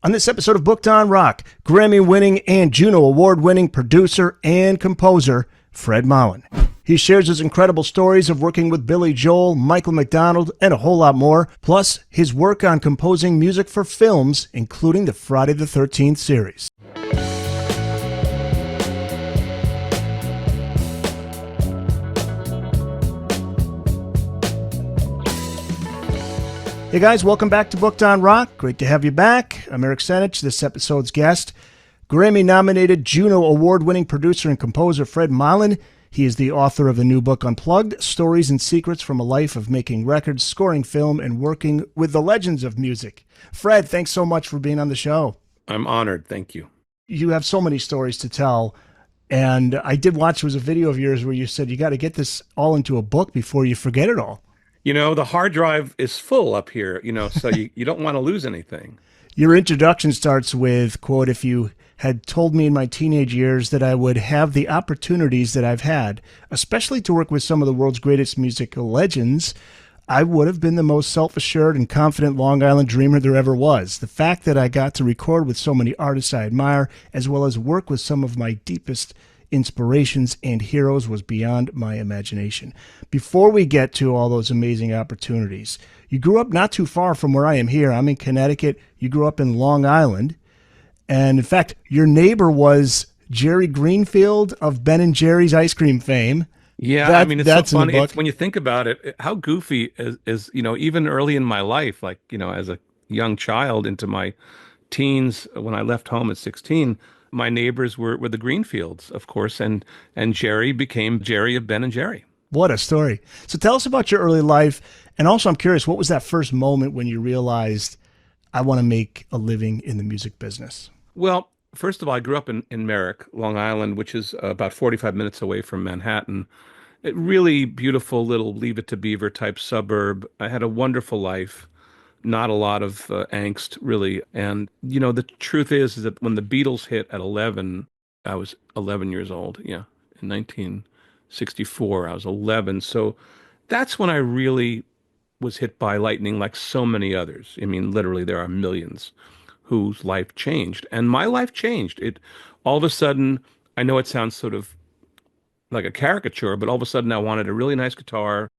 On this episode of Booked on Rock, Grammy-winning and Juno Award-winning producer and composer Fred Mollin. He shares his incredible stories of working with Billy Joel, Michael McDonald, and a whole lot more, plus his work on composing music for films, including the Friday the 13th series. Hey guys, welcome back to Booked on Rock. Great to have you back. I'm Eric Senich, this episode's guest. Grammy-nominated, Juno Award-winning producer and composer Fred Mollin. He is the author of the new book Unplugged, Stories and Secrets from a Life of Making Records, Scoring Film, and Working with the Legends of Music. Fred, thanks so much for being on the show. I'm honored. Thank you. You have so many stories to tell. And I did watch, there was a video of yours where you said you got to get this all into a book before you forget it all. You know, the hard drive is full up here, so you don't want to lose anything. Your introduction starts with, quote, "If you had told me in my teenage years that I would have the opportunities that I've had, especially to work with some of the world's greatest musical legends, I would have been the most self-assured and confident Long Island dreamer there ever was. The fact that I got to record with so many artists I admire, as well as work with some of my deepest inspirations and heroes, was beyond my imagination." Before we get to all those amazing opportunities, you grew up not too far from where I am here. I'm in Connecticut. You grew up in Long Island. And in fact, your neighbor was Jerry Greenfield of Ben and Jerry's ice cream fame. Yeah, it's so funny. When you think about it, how goofy is, even early in my life, like, as a young child into my teens, when I left home at 16, my neighbors were the Greenfields, of course, and Jerry became Jerry of Ben and Jerry. What a story. So tell us about your early life. And also, I'm curious, what was that first moment when you realized, I want to make a living in the music business? Well, first of all, I grew up in Merrick, Long Island, which is about 45 minutes away from Manhattan. A really beautiful little Leave It to Beaver type suburb. I had a wonderful life. Not a lot of angst, really. And, the truth is that when the Beatles hit at 11, I was 11 years old. Yeah, in 1964, I was 11. So that's when I really was hit by lightning, like so many others. Literally, there are millions whose life changed. And my life changed. All of a sudden, I know it sounds sort of like a caricature, but all of a sudden I wanted a really nice guitar.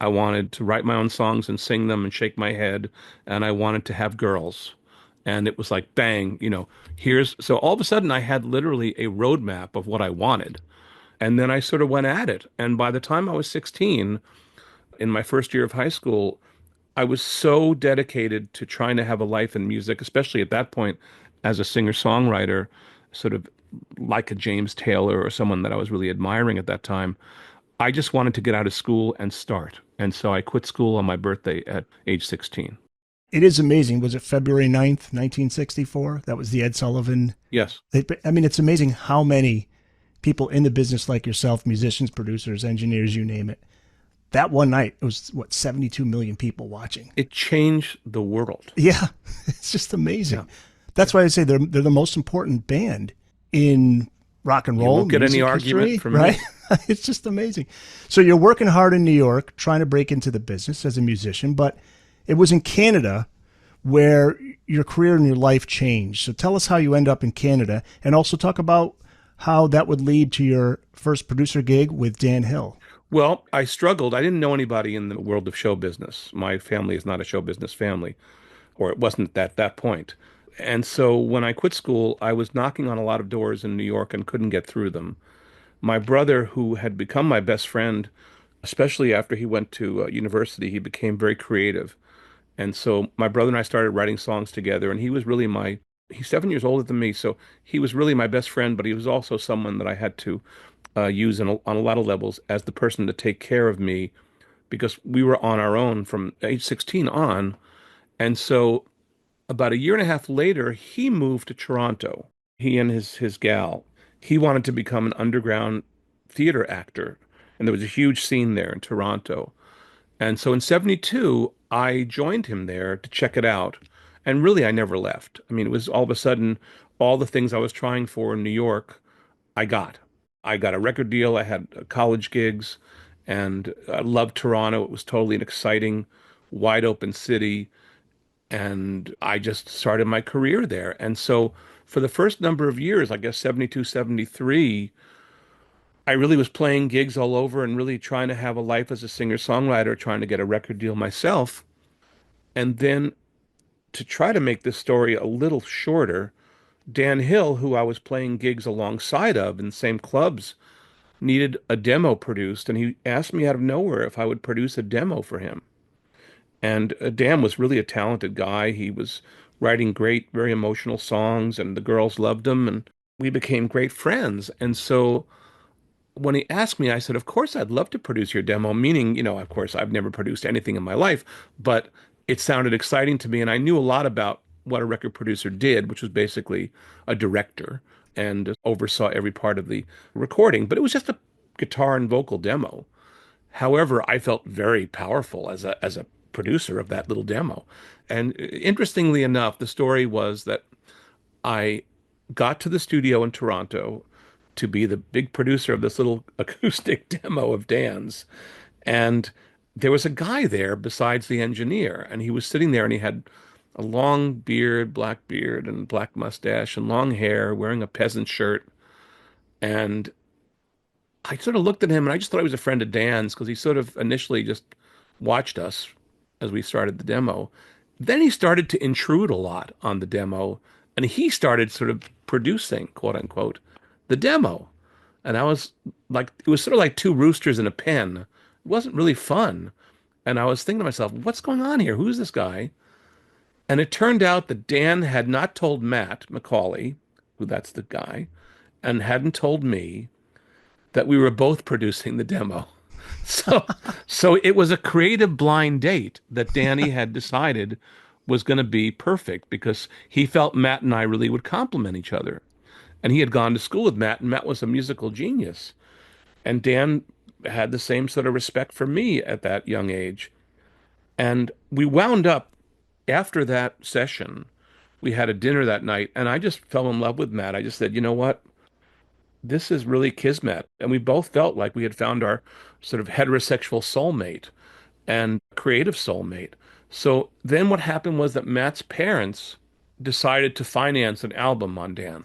I wanted to write my own songs and sing them and shake my head. And I wanted to have girls. And it was like, bang, so all of a sudden I had literally a roadmap of what I wanted. And then I sort of went at it. And by the time I was 16, in my first year of high school, I was so dedicated to trying to have a life in music, especially at that point as a singer-songwriter, sort of like a James Taylor or someone that I was really admiring at that time. I just wanted to get out of school and start. And so I quit school on my birthday at age 16. It is amazing. Was it February 9th, 1964? That was the Ed Sullivan. Yes. It's amazing how many people in the business like yourself, musicians, producers, engineers, you name it. That one night, it was, 72 million people watching. It changed the world. Yeah, it's just amazing. Yeah. That's why I say they're the most important band in rock and roll. You won't get any argument history, from right? me. It's just amazing. So you're working hard in New York, trying to break into the business as a musician, but it was in Canada where your career and your life changed. So tell us how you end up in Canada, and also talk about how that would lead to your first producer gig with Dan Hill. Well, I struggled. I didn't know anybody in the world of show business. My family is not a show business family, or it wasn't at that point. And so when I quit school, I was knocking on a lot of doors in New York and couldn't get through them. My brother, who had become my best friend, especially after he went to university, he became very creative. And so my brother and I started writing songs together, and he was really he's 7 years older than me, so he was really my best friend, but he was also someone that I had to use on a lot of levels as the person to take care of me, because we were on our own from age 16 on. And so about a year and a half later, he moved to Toronto. He and his gal. He wanted to become an underground theater actor, and there was a huge scene there in Toronto. And so in 72, I joined him there to check it out. And really, I never left. It was all of a sudden, all the things I was trying for in New York, I got. I got a record deal. I had college gigs, and I loved Toronto. It was totally an exciting, wide open city. And I just started my career there. And so for the first number of years, I guess 72, 73, I really was playing gigs all over and really trying to have a life as a singer-songwriter, trying to get a record deal myself. And then to try to make this story a little shorter, Dan Hill, who I was playing gigs alongside of in the same clubs, needed a demo produced, and he asked me out of nowhere if I would produce a demo for him. And Dan was really a talented guy. He was writing great, very emotional songs, and the girls loved him, and we became great friends. And so when he asked me, I said, "Of course, I'd love to produce your demo," meaning, of course, I've never produced anything in my life, but it sounded exciting to me, and I knew a lot about what a record producer did, which was basically a director and oversaw every part of the recording. But it was just a guitar and vocal demo. However, I felt very powerful as a producer of that little demo. And interestingly enough, the story was that I got to the studio in Toronto to be the big producer of this little acoustic demo of Dan's. And there was a guy there besides the engineer, and he was sitting there and he had a long beard and black mustache and long hair, wearing a peasant shirt. And I sort of looked at him and I just thought he was a friend of Dan's because he sort of initially just watched us as we started the demo. Then he started to intrude a lot on the demo and he started sort of producing, quote unquote, the demo. And I was like, it was sort of like two roosters in a pen. It wasn't really fun. And I was thinking to myself, what's going on here? Who's this guy? And it turned out that Dan had not told Matt McCauley, who that's the guy, and hadn't told me that we were both producing the demo. So, so it was a creative blind date that Danny had decided was going to be perfect because he felt Matt and I really would complement each other. And he had gone to school with Matt, and Matt was a musical genius. And Dan had the same sort of respect for me at that young age. And we wound up after that session, we had a dinner that night, and I just fell in love with Matt. I just said, you know what? This is really kismet. And we both felt like we had found our sort of heterosexual soulmate and creative soulmate. So then what happened was that Matt's parents decided to finance an album on Dan.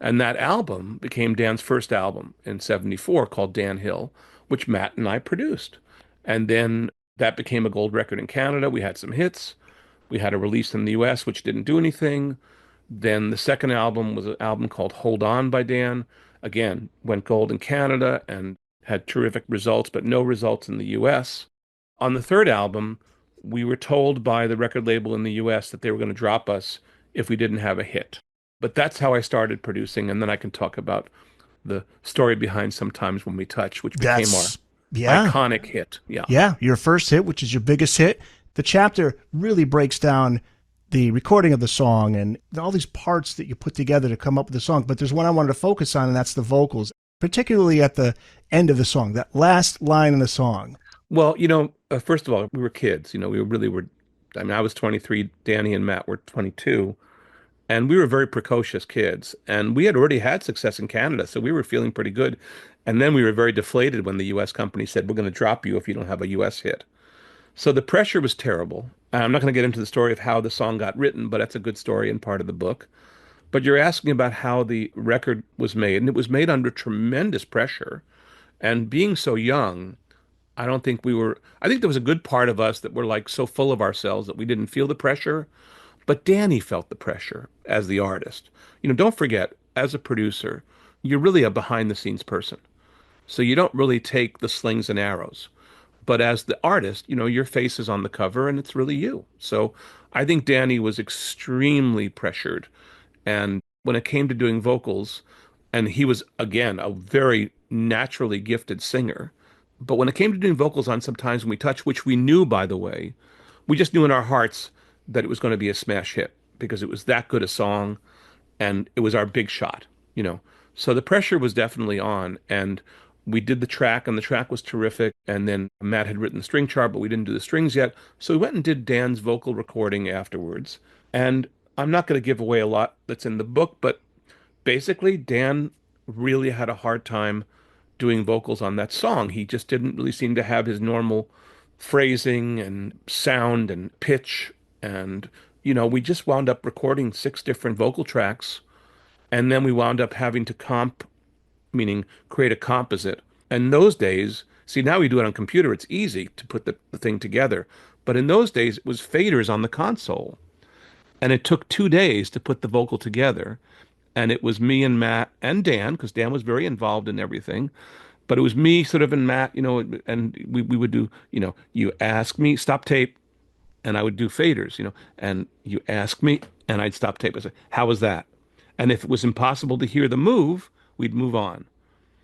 And that album became Dan's first album in 74 called Dan Hill, which Matt and I produced. And then that became a gold record in Canada. We had some hits. We had a release in the US, which didn't do anything. Then the second album was an album called Hold On by Dan. Again, went gold in Canada and had terrific results, but no results in the US. On the third album, we were told by the record label in the US that they were going to drop us if we didn't have a hit. But that's how I started producing, and then I can talk about the story behind Sometimes When We Touch, which became our That's, yeah. iconic hit. Yeah. Yeah, your first hit, which is your biggest hit. The chapter really breaks down the recording of the song and all these parts that you put together to come up with the song. But there's one I wanted to focus on, and that's the vocals, particularly at the end of the song, that last line in the song. Well, first of all, we were kids. We really were. I mean, I was 23, Danny and Matt were 22, and we were very precocious kids. And we had already had success in Canada, so we were feeling pretty good. And then we were very deflated when the US company said, "We're going to drop you if you don't have a US hit." So the pressure was terrible. I'm not going to get into the story of how the song got written, but that's a good story and part of the book. But you're asking about how the record was made, and it was made under tremendous pressure. And being so young, I don't think we were, I think there was a good part of us that were like so full of ourselves that we didn't feel the pressure. But Danny felt the pressure as the artist. Don't forget, as a producer, you're really a behind the scenes person. So you don't really take the slings and arrows. But as the artist, your face is on the cover and it's really you. So I think Danny was extremely pressured. And when it came to doing vocals, and he was, again, a very naturally gifted singer. But when it came to doing vocals on Sometimes When We Touch, which we knew, by the way, we just knew in our hearts that it was going to be a smash hit because it was that good a song and it was our big shot. So the pressure was definitely on, and we did the track, and the track was terrific. And then Matt had written the string chart, but we didn't do the strings yet. So we went and did Dan's vocal recording afterwards. And I'm not going to give away a lot that's in the book, but basically, Dan really had a hard time doing vocals on that song. He just didn't really seem to have his normal phrasing and sound and pitch and we just wound up recording six different vocal tracks, and then we wound up having to comp, meaning create a composite. And those days, see, now we do it on computer, it's easy to put the thing together. But in those days, it was faders on the console. And it took 2 days to put the vocal together. And it was me and Matt and Dan, because Dan was very involved in everything. But it was me sort of and Matt, and we would do, you ask me, stop tape, and I would do faders, and you ask me, and I'd stop tape. I say, how was that? And if it was impossible to hear the move, we'd move on.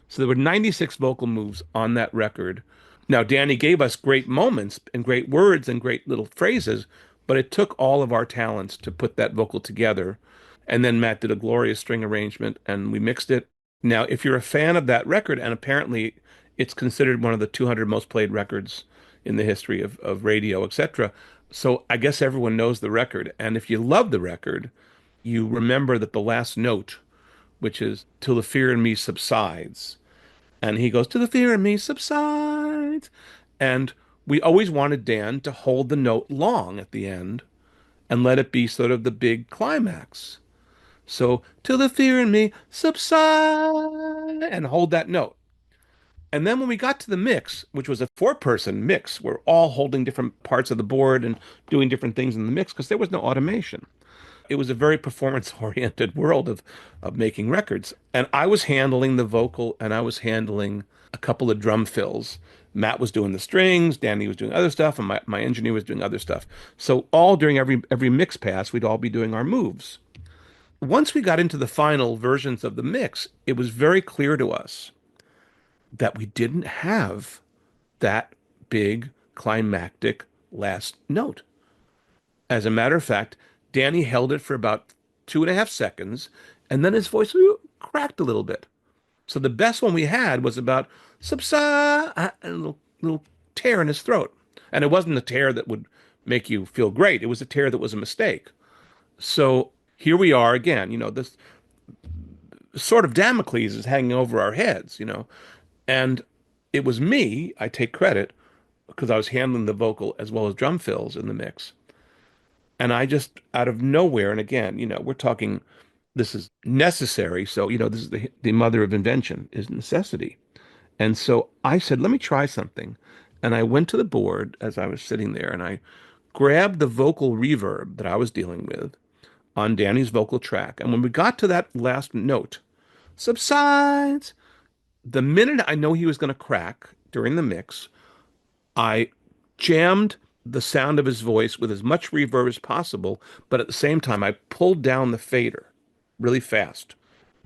So there were 96 vocal moves on that record. Now, Danny gave us great moments and great words and great little phrases, but it took all of our talents to put that vocal together. And then Matt did a glorious string arrangement and we mixed it. Now, if you're a fan of that record, and apparently it's considered one of the 200 most played records in the history of radio, etc. So I guess everyone knows the record. And if you love the record, you remember that the last note, which is till the fear in me subsides. And he goes, till the fear in me subsides. And we always wanted Dan to hold the note long at the end and let it be sort of the big climax. So, till the fear in me subside, and hold that note. And then when we got to the mix, which was a four-person mix, we're all holding different parts of the board and doing different things in the mix because there was no automation. It was a very performance-oriented world of making records. And I was handling the vocal and I was handling a couple of drum fills. Matt was doing the strings, Danny was doing other stuff, and my engineer was doing other stuff. So all during every mix pass, we'd all be doing our moves. Once we got into the final versions of the mix, it was very clear to us that we didn't have that big climactic last note. As a matter of fact, Danny held it for about 2.5 seconds, and then his voice cracked a little bit. So the best one we had was about subside, a little tear in his throat. And it wasn't a tear that would make you feel great. It was a tear that was a mistake. So here we are again, this sort of Damocles is hanging over our heads, and it was me, I take credit, because I was handling the vocal as well as drum fills in the mix. And I just, out of nowhere, and again, we're talking, this is necessary. So, this is the mother of invention, is necessity. And so I said, let me try something. And I went to the board as I was sitting there and I grabbed the vocal reverb that I was dealing with on Danny's vocal track. And when we got to that last note, subsides, the minute I know he was going to crack during the mix, I jammed the sound of his voice with as much reverb as possible, but at the same time, I pulled down the fader really fast.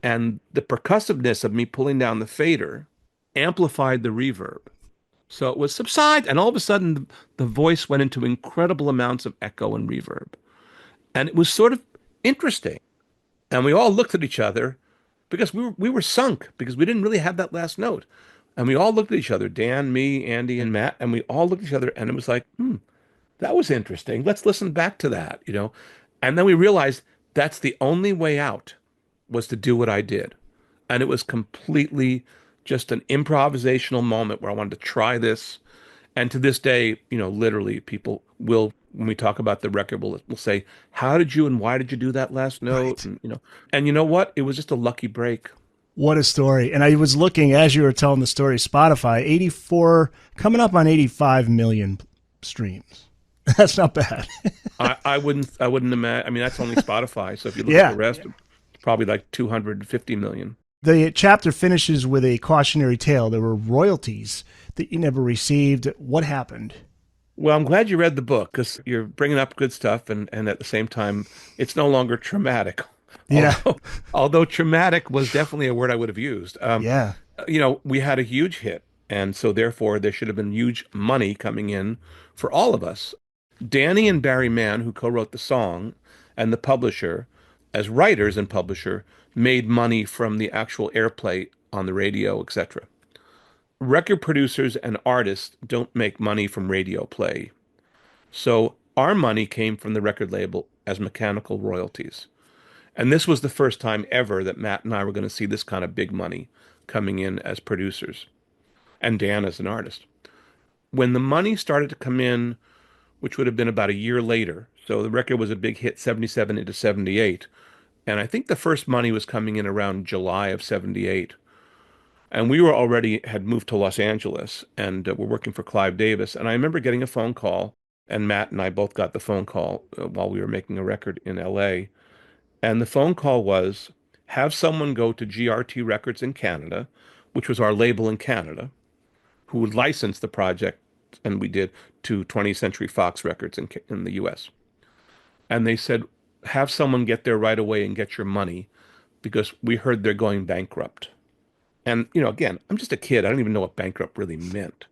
And the percussiveness of me pulling down the fader amplified the reverb. So it was subside, and all of a sudden, the voice went into incredible amounts of echo and reverb. And it was sort of interesting. And we all looked at each other because we were sunk because we didn't really have that last note. And we all looked at each other, Dan, me, Andy, and Matt, and we all looked at each other and it was like, that was interesting. Let's listen back to that. And then we realized that's the only way out was to do what I did. And it was completely just an improvisational moment where I wanted to try this. And to this day, literally people will, when we talk about the record, will say, how did you and why did you do that last note? Right. And you know what? It was just a lucky break. What a story. And I was looking as you were telling the story, Spotify, 84, coming up on 85 million streams. That's not bad. I wouldn't imagine. I mean, that's only Spotify. So if you look at Yeah. the rest, it's probably like 250 million. The chapter finishes with a cautionary tale. There were royalties that you never received. What happened? Well, I'm glad you read the book because you're bringing up good stuff, and at the same time, it's no longer traumatic. Yeah. Although traumatic was definitely a word I would have used. Yeah. We had a huge hit, and so therefore there should have been huge money coming in for all of us. Danny and Barry Mann, who co-wrote the song, and the publisher, as writers and publisher, made money from the actual airplay on the radio, etc. Record producers and artists don't make money from radio play. So our money came from the record label as mechanical royalties. And this was the first time ever that Matt and I were going to see this kind of big money coming in as producers, and Dan as an artist. When the money started to come in, which would have been about a year later, So the record was a big hit, 77 into 78. And I think the first money was coming in around July of 78. And we were already had moved to Los Angeles and were working for Clive Davis. And I remember getting a phone call, and Matt and I both got the phone call while we were making a record in LA. And the phone call was, have someone go to GRT Records in Canada, which was our label in Canada, who would license the project, and we did, to 20th Century Fox Records in the US. And they said, have someone get there right away and get your money because we heard they're going bankrupt. And, again, I'm just a kid. I don't even know what bankrupt really meant,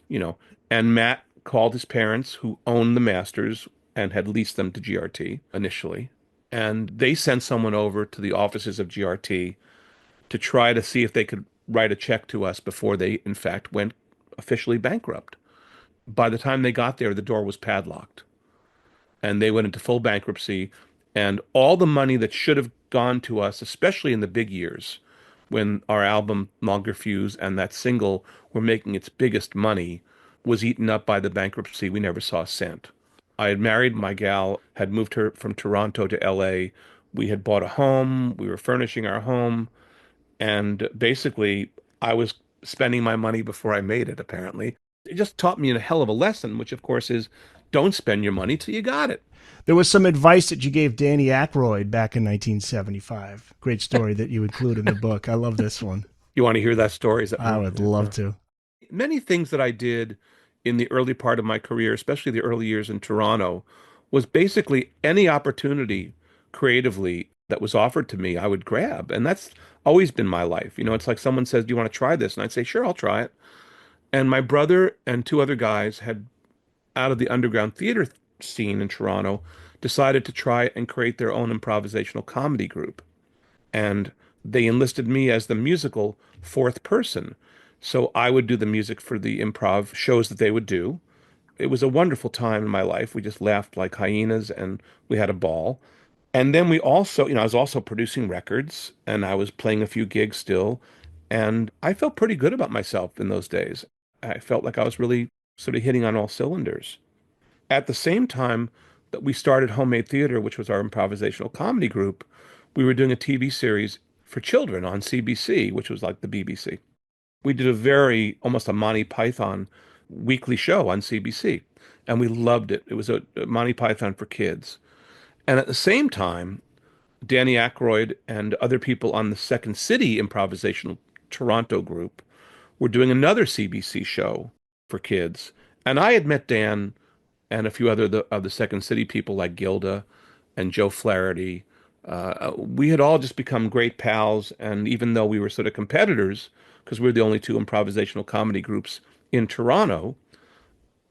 you know. And Matt called his parents, who owned the masters and had leased them to GRT initially. And they sent someone over to the offices of GRT to try to see if they could write a check to us before they, in fact, went officially bankrupt. By the time they got there, the door was padlocked and they went into full bankruptcy. And all the money that should have gone to us, especially in the big years, when our album Longer Fuse and that single were making its biggest money, was eaten up by the bankruptcy. We never saw a cent. I had married my gal, had moved her from Toronto to LA. We had bought a home. We were furnishing our home. And basically, I was spending my money before I made it, apparently. It just taught me a hell of a lesson, which, of course, is don't spend your money till you got it. There was some advice that you gave Danny Aykroyd back in 1975. Great story that you include in the book. I love this one. You want to hear that story? Is that I would love to. Many things that I did in the early part of my career, especially the early years in Toronto, was basically any opportunity creatively that was offered to me, I would grab. And that's always been my life. It's like someone says, do you want to try this? And I'd say, sure, I'll try it. And my brother and two other guys had, out of the underground theater scene in Toronto, decided to try and create their own improvisational comedy group. And they enlisted me as the musical fourth person. So I would do the music for the improv shows that they would do. It was a wonderful time in my life. We just laughed like hyenas and we had a ball. And then we also, I was also producing records and I was playing a few gigs still. And I felt pretty good about myself in those days. I felt like I was really sort of hitting on all cylinders. At the same time that we started Homemade Theater, which was our improvisational comedy group, we were doing a TV series for children on CBC, which was like the BBC. We did a very, almost a Monty Python weekly show on CBC, and we loved it. It was a Monty Python for kids. And at the same time, Danny Aykroyd and other people on the Second City improvisational Toronto group were doing another CBC show for kids. And I had met Dan and a few other of the Second City people like Gilda and Joe Flaherty. We had all just become great pals, and even though we were sort of competitors, because we were the only two improvisational comedy groups in Toronto,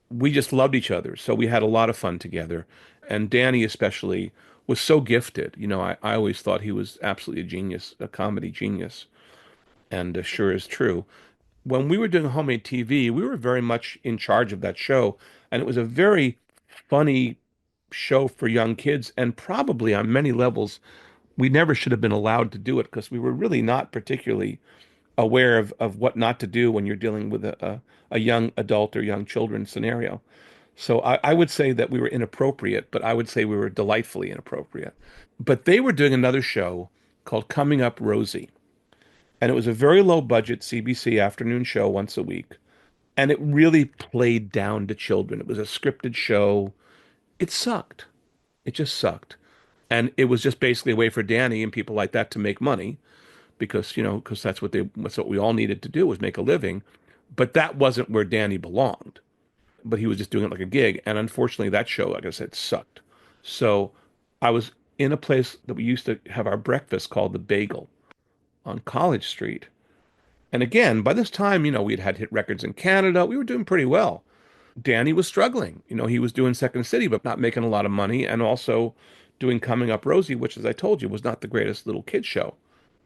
we just loved each other. So we had a lot of fun together. And Danny especially was so gifted. I always thought he was absolutely a genius, a comedy genius, and sure is true. When we were doing homemade TV, we were very much in charge of that show, and it was a very funny show for young kids, and probably on many levels, we never should have been allowed to do it because we were really not particularly aware of what not to do when you're dealing with a young adult or young children scenario. So I would say that we were inappropriate, but I would say we were delightfully inappropriate. But they were doing another show called Coming Up Rosie, and it was a very low budget CBC afternoon show once a week. And it really played down to children. It was a scripted show. It sucked. It just sucked. And it was just basically a way for Danny and people like that to make money because that's what we all needed to do was make a living. But that wasn't where Danny belonged. But he was just doing it like a gig. And unfortunately, that show, like I said, sucked. So I was in a place that we used to have our breakfast called the Bagel on College Street. And again, by this time, we'd had hit records in Canada. We were doing pretty well. Danny was struggling. He was doing Second City, but not making a lot of money, and also doing Coming Up Rosie, which, as I told you, was not the greatest little kid show.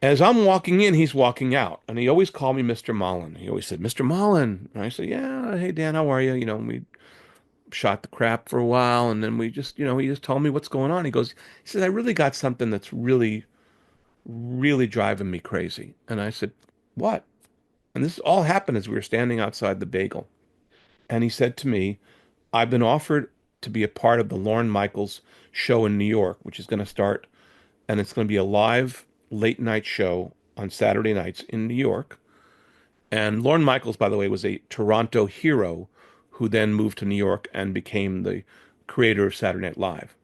As I'm walking in, he's walking out, and he always called me Mr. Mollin. He always said, Mr. Mollin. And I said, yeah, hey, Dan, how are you? And we shot the crap for a while, and then we just, he just told me what's going on. He says, I really got something that's really, really driving me crazy. And I said, what? And this all happened as we were standing outside the Bagel. And he said to me, I've been offered to be a part of the Lorne Michaels show in New York, which is going to start, and it's going to be a live late night show on Saturday nights in New York. And Lorne Michaels, by the way, was a Toronto hero who then moved to New York and became the creator of Saturday Night Live.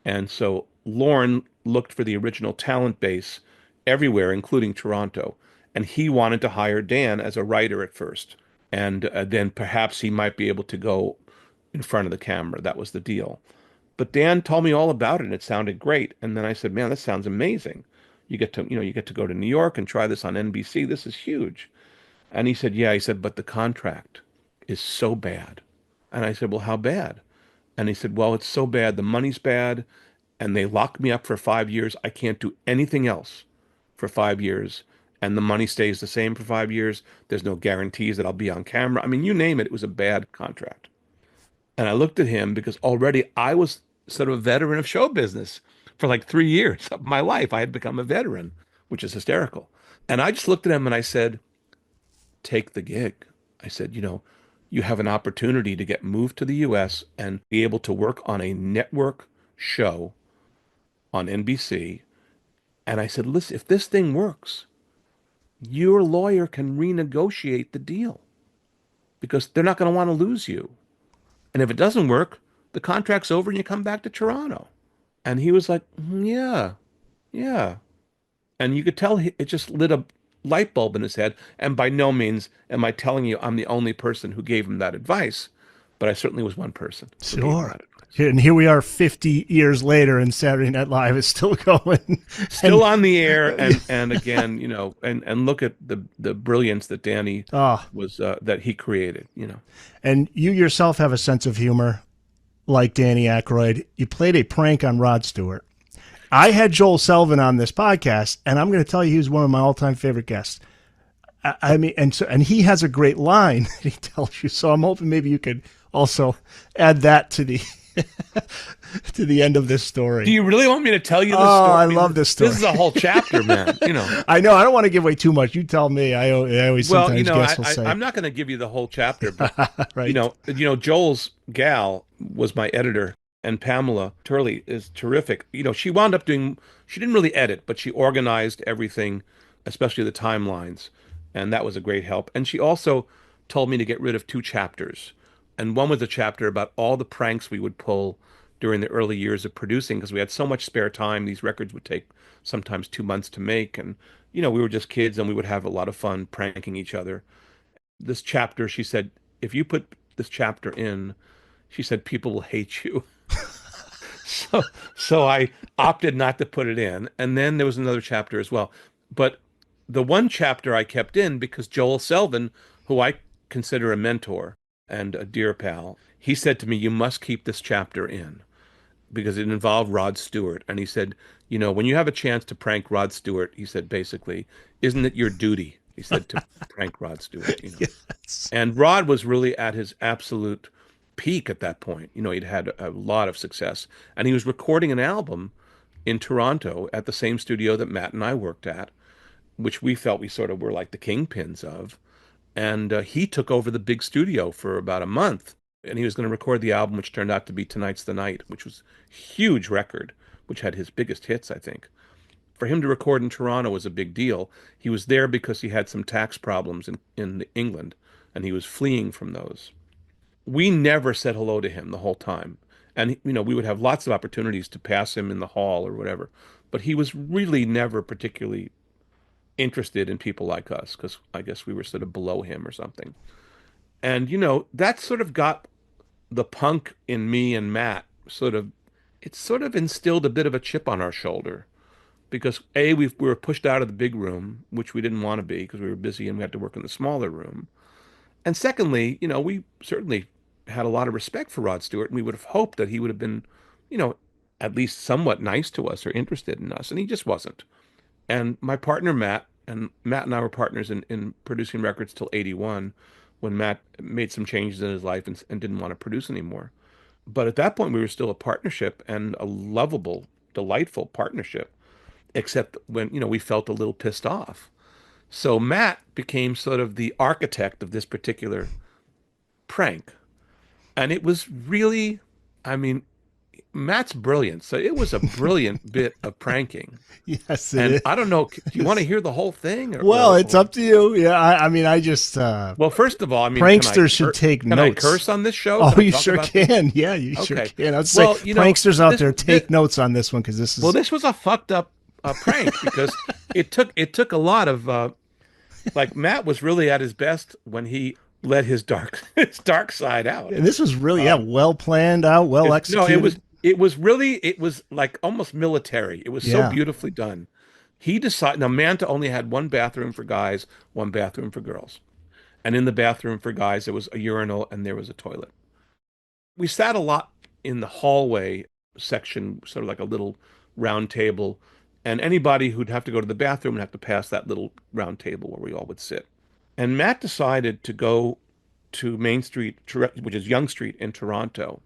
And so Lorne looked for the original talent base everywhere, including Toronto. And he wanted to hire Dan as a writer at first. And then perhaps he might be able to go in front of the camera. That was the deal. But Dan told me all about it and it sounded great. And then I said, man, this sounds amazing. You get to go to New York and try this on NBC. This is huge. And he said, yeah, he said, but the contract is so bad. And I said, well, how bad? And he said, well, it's so bad. The money's bad. And they locked me up for 5 years. I can't do anything else for 5 years. And the money stays the same for 5 years. There's no guarantees that I'll be on camera. I mean, you name it, it was a bad contract. And I looked at him because already I was sort of a veteran of show business for like 3 years of my life. I had become a veteran, which is hysterical. And I just looked at him and I said, take the gig. I said, you have an opportunity to get moved to the US and be able to work on a network show on NBC. And I said, listen, if this thing works, your lawyer can renegotiate the deal because they're not going to want to lose you. And if it doesn't work, the contract's over and you come back to Toronto. And he was like, yeah, yeah. And you could tell it just lit a light bulb in his head. And by no means am I telling you I'm the only person who gave him that advice, but I certainly was one person who gave him Sure. that advice. And here we are 50 years later, and Saturday Night Live is still going. Still on the air, and again, and look at the brilliance that Danny Ah, was that he created. and you yourself have a sense of humor like Danny Aykroyd. You played a prank on Rod Stewart. I had Joel Selvin on this podcast, and I'm going to tell you he was one of my all-time favorite guests. I mean, and he has a great line that he tells you. So I'm hoping maybe you could also add that to the to the end of this story. Do you really want me to tell you this Oh, story? I love this story. This is a whole chapter, man. I know. I don't want to give away too much. You tell me. I always Well, sometimes guests will say. I'm not going to give you the whole chapter, but Right. Joel's gal was my editor, and Pamela Turley is terrific. She wound up doing. She didn't really edit, but she organized everything, especially the timelines, and that was a great help. And she also told me to get rid of two chapters, and one was a chapter about all the pranks we would pull during the early years of producing because we had so much spare time. These records would take sometimes 2 months to make, and we were just kids, and we would have a lot of fun pranking each other. This chapter, she said, if you put this chapter in, she said, people will hate you. So, so I opted not to put it in. And then there was another chapter as well. But the one chapter I kept in because Joel Selvin, who I consider a mentor and a dear pal, he said to me, you must keep this chapter in because it involved Rod Stewart. And he said, when you have a chance to prank Rod Stewart, he said, basically, isn't it your duty? He said to prank Rod Stewart. Yes. And Rod was really at his absolute peak at that point. He'd had a lot of success, and he was recording an album in Toronto at the same studio that Matt and I worked at, which we felt we sort of were like the kingpins of. And he took over the big studio for about a month, and he was going to record the album, which turned out to be Tonight's the Night, which was a huge record, which had his biggest hits, I think. For him to record in Toronto was a big deal. He was there because he had some tax problems in England, and he was fleeing from those. We never said hello to him the whole time. And, we would have lots of opportunities to pass him in the hall or whatever. But he was really never particularly interested in people like us because I guess we were sort of below him or something. And, that sort of got the punk in me and Matt it sort of instilled a bit of a chip on our shoulder because we were pushed out of the big room, which we didn't want to be because we were busy and we had to work in the smaller room. And secondly, we certainly had a lot of respect for Rod Stewart, and we would have hoped that he would have been, you know, at least somewhat nice to us or interested in us, and he just wasn't. And my partner Matt and I were partners in producing records till '81, when Matt made some changes in his life and didn't want to produce anymore. But at that point, we were still a partnership and a lovable, delightful partnership, except when, we felt a little pissed off. So Matt became sort of the architect of this particular prank. And it was really I mean, Matt's brilliant. So it was a brilliant bit of pranking. Yes, it And I don't know, do you want to is. hear the whole thing Well, it's up to you. Yeah, I mean, I just well, first of all, I mean, pranksters should take can I notes. curse on this show? Oh, Can I you talk sure about this? can. Yeah, you sure Okay. can. I'd say Well, pranksters out there, this take notes on this one because this well, is. this was a fucked up prank because it took a lot of like Matt was really at his best when he let his dark his dark side out. And this was really, yeah, Uh, well planned out, well no, executed. it was like almost military. It was so Yeah. beautifully done. He decided now Manta only had one bathroom for guys, one bathroom for girls. And in the bathroom for guys, there was a urinal and there was a toilet. We sat a lot in the hallway section, sort of like a little round table, and anybody who'd have to go to the bathroom would have to pass that little round table where we all would sit. And Matt decided to go to Main Street, which is Yonge Street in Toronto,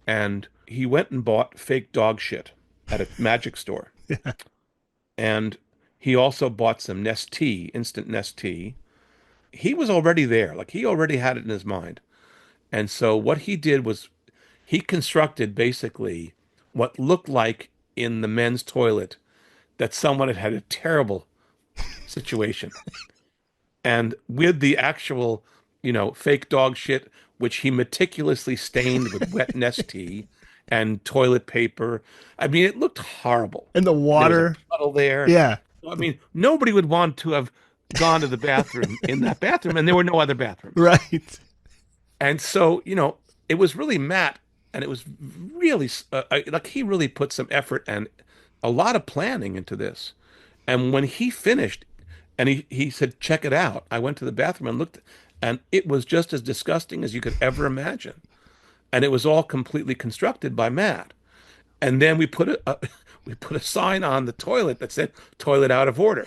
and he went and bought fake dog shit at a magic store. And he also bought some Nestea, instant Nestea. He was already there, like he already had it in his mind. And so what he did was he constructed basically what looked like in the men's toilet that someone had had a terrible situation. And with the actual, fake dog shit, which he meticulously stained with wet Nestea and toilet paper. I mean, it looked horrible. And the And there was a water. puddle there. Yeah. I mean, nobody would want to have gone to the bathroom in that bathroom, and there were no other bathrooms. Right. And so, it was really Matt, and it was really like he really put some effort and a lot of planning into this. And when he finished, and he said, "Check it out," I went to the bathroom and looked, and it was just as disgusting as you could ever imagine. And it was all completely constructed by Matt. And then we put we put a sign on the toilet that said "Toilet out of order."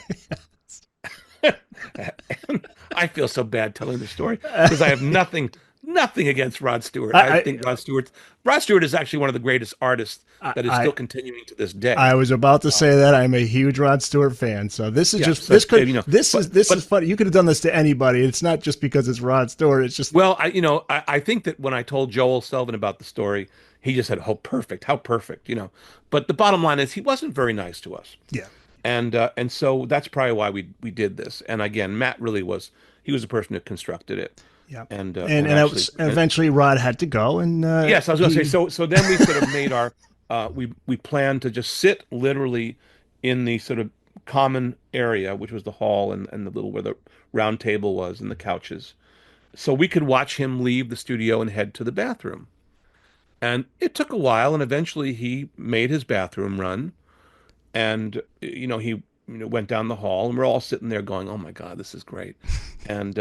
And I feel so bad telling the story because I have nothing against Rod Stewart. I I, think Rod Stewart is actually one of the greatest artists I, that is I, still continuing to this day. I was about to say that I'm a huge Rod Stewart fan. So this is Yeah, just, so this but is funny. You could have done this to anybody. It's not just because it's Rod Stewart. It's just, well, I think that when I told Joel Selvin about the story, he just said, "Oh, perfect, how perfect." But the bottom line is he wasn't very nice to us. yeah. And so that's probably why we did this. And again, Matt really was he was the person who constructed it. Yeah. And actually And eventually Rod had to go and yes, I was going to say he so then we sort of made our we planned to just sit literally in the sort of common area, which was the hall and the little where the round table was and the couches. So we could watch him leave the studio and head to the bathroom. And it took a while and eventually he made his bathroom run. And he went down the hall, and we're all sitting there going, "Oh my God, this is great." And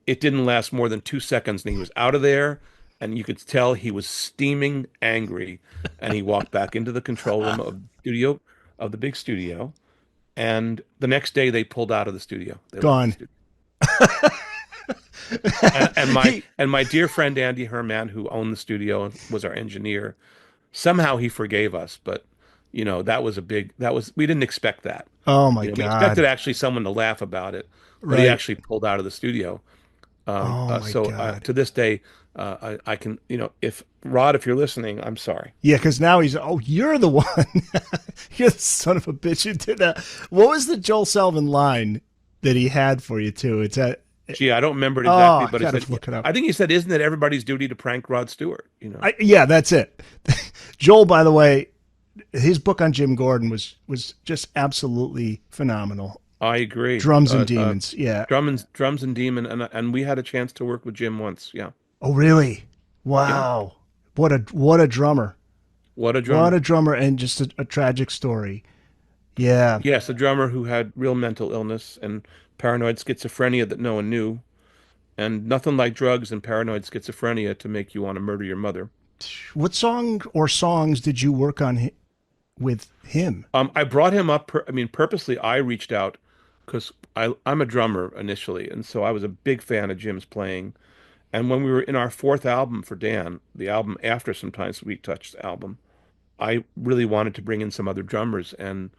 it didn't last more than 2 seconds, and he was out of there, and you could tell he was steaming angry. And he walked back into the control room of the big studio. And the next day, they pulled out of the studio. They left the gone. studio. And my He, and my dear friend Andy Herman, who owned the studio and was our engineer, somehow he forgave us, but we didn't expect that. oh my We expected God. actually someone to laugh about it, but he Right. actually pulled out of the studio. Oh my So God. to this day, I can, if Rod, if you're listening, I'm sorry. Yeah, because now he's, oh, you're the one. You're the son of a bitch who did that. What was the Joel Selvin line that he had for you too? It's at, Gee, I don't remember it oh, exactly, I but he gotta said, look it up. I think he said, "Isn't it everybody's duty to prank Rod Stewart?" Yeah, that's it. Joel, by the way, his book on Jim Gordon was just absolutely phenomenal. I agree. Drums and Demons. Yeah. Drums and Demon, and we had a chance to work with Jim once. Yeah, Oh, really? yeah. Wow. What a drummer. What a What drummer. a drummer and just a tragic story. Yeah. Yes, a drummer who had real mental illness and paranoid schizophrenia that no one knew, and nothing like drugs and paranoid schizophrenia to make you want to murder your mother. What song or songs did you work on with him? I brought him up. I mean, purposely, I reached out because I'm a drummer initially, and so I was a big fan of Jim's playing. And when we were in our fourth album for Dan, the album after Sometimes Sweet Touch album, I really wanted to bring in some other drummers, and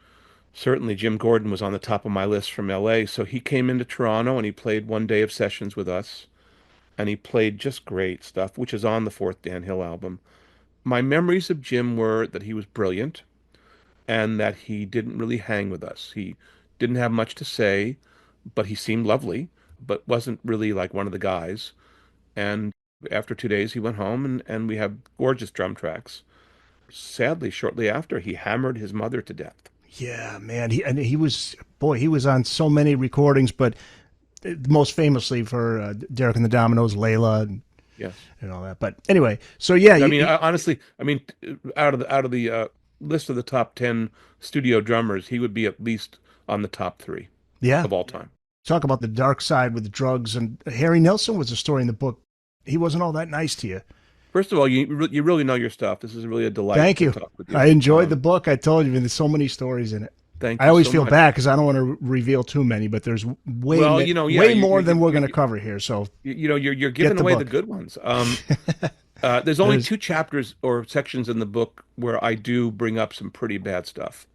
certainly Jim Gordon was on the top of my list from LA. So he came into Toronto and he played one day of sessions with us, and he played just great stuff, which is on the fourth Dan Hill album. My memories of Jim were that he was brilliant and that he didn't really hang with us. He didn't have much to say, but he seemed lovely, but wasn't really like one of the guys. And after 2 days, he went home and we have gorgeous drum tracks. Sadly, shortly after, he hammered his mother to death. Yeah, man. He was, boy, he was on so many recordings, but most famously for Derek and the Dominoes, Layla, Yes. and all that. But anyway, so yeah, I mean, honestly, I mean, out of the list of the top 10 studio drummers, he would be at least on the top three yeah. of all time. Talk about the dark side with the drugs. And Harry Nilsson was a story in the book. He wasn't all that nice to you. First of all, you really know your stuff. This is really a delight Thank to you. talk with you. I enjoyed the book. I told you, there's so many stories in it. Thank I you always so feel much. bad because I don't want to reveal too many, but there's Well, yeah, way more than we're going to cover here. So you're get giving the away the book. good ones. There's only There's, two chapters or sections in the book where I do bring up some pretty bad stuff.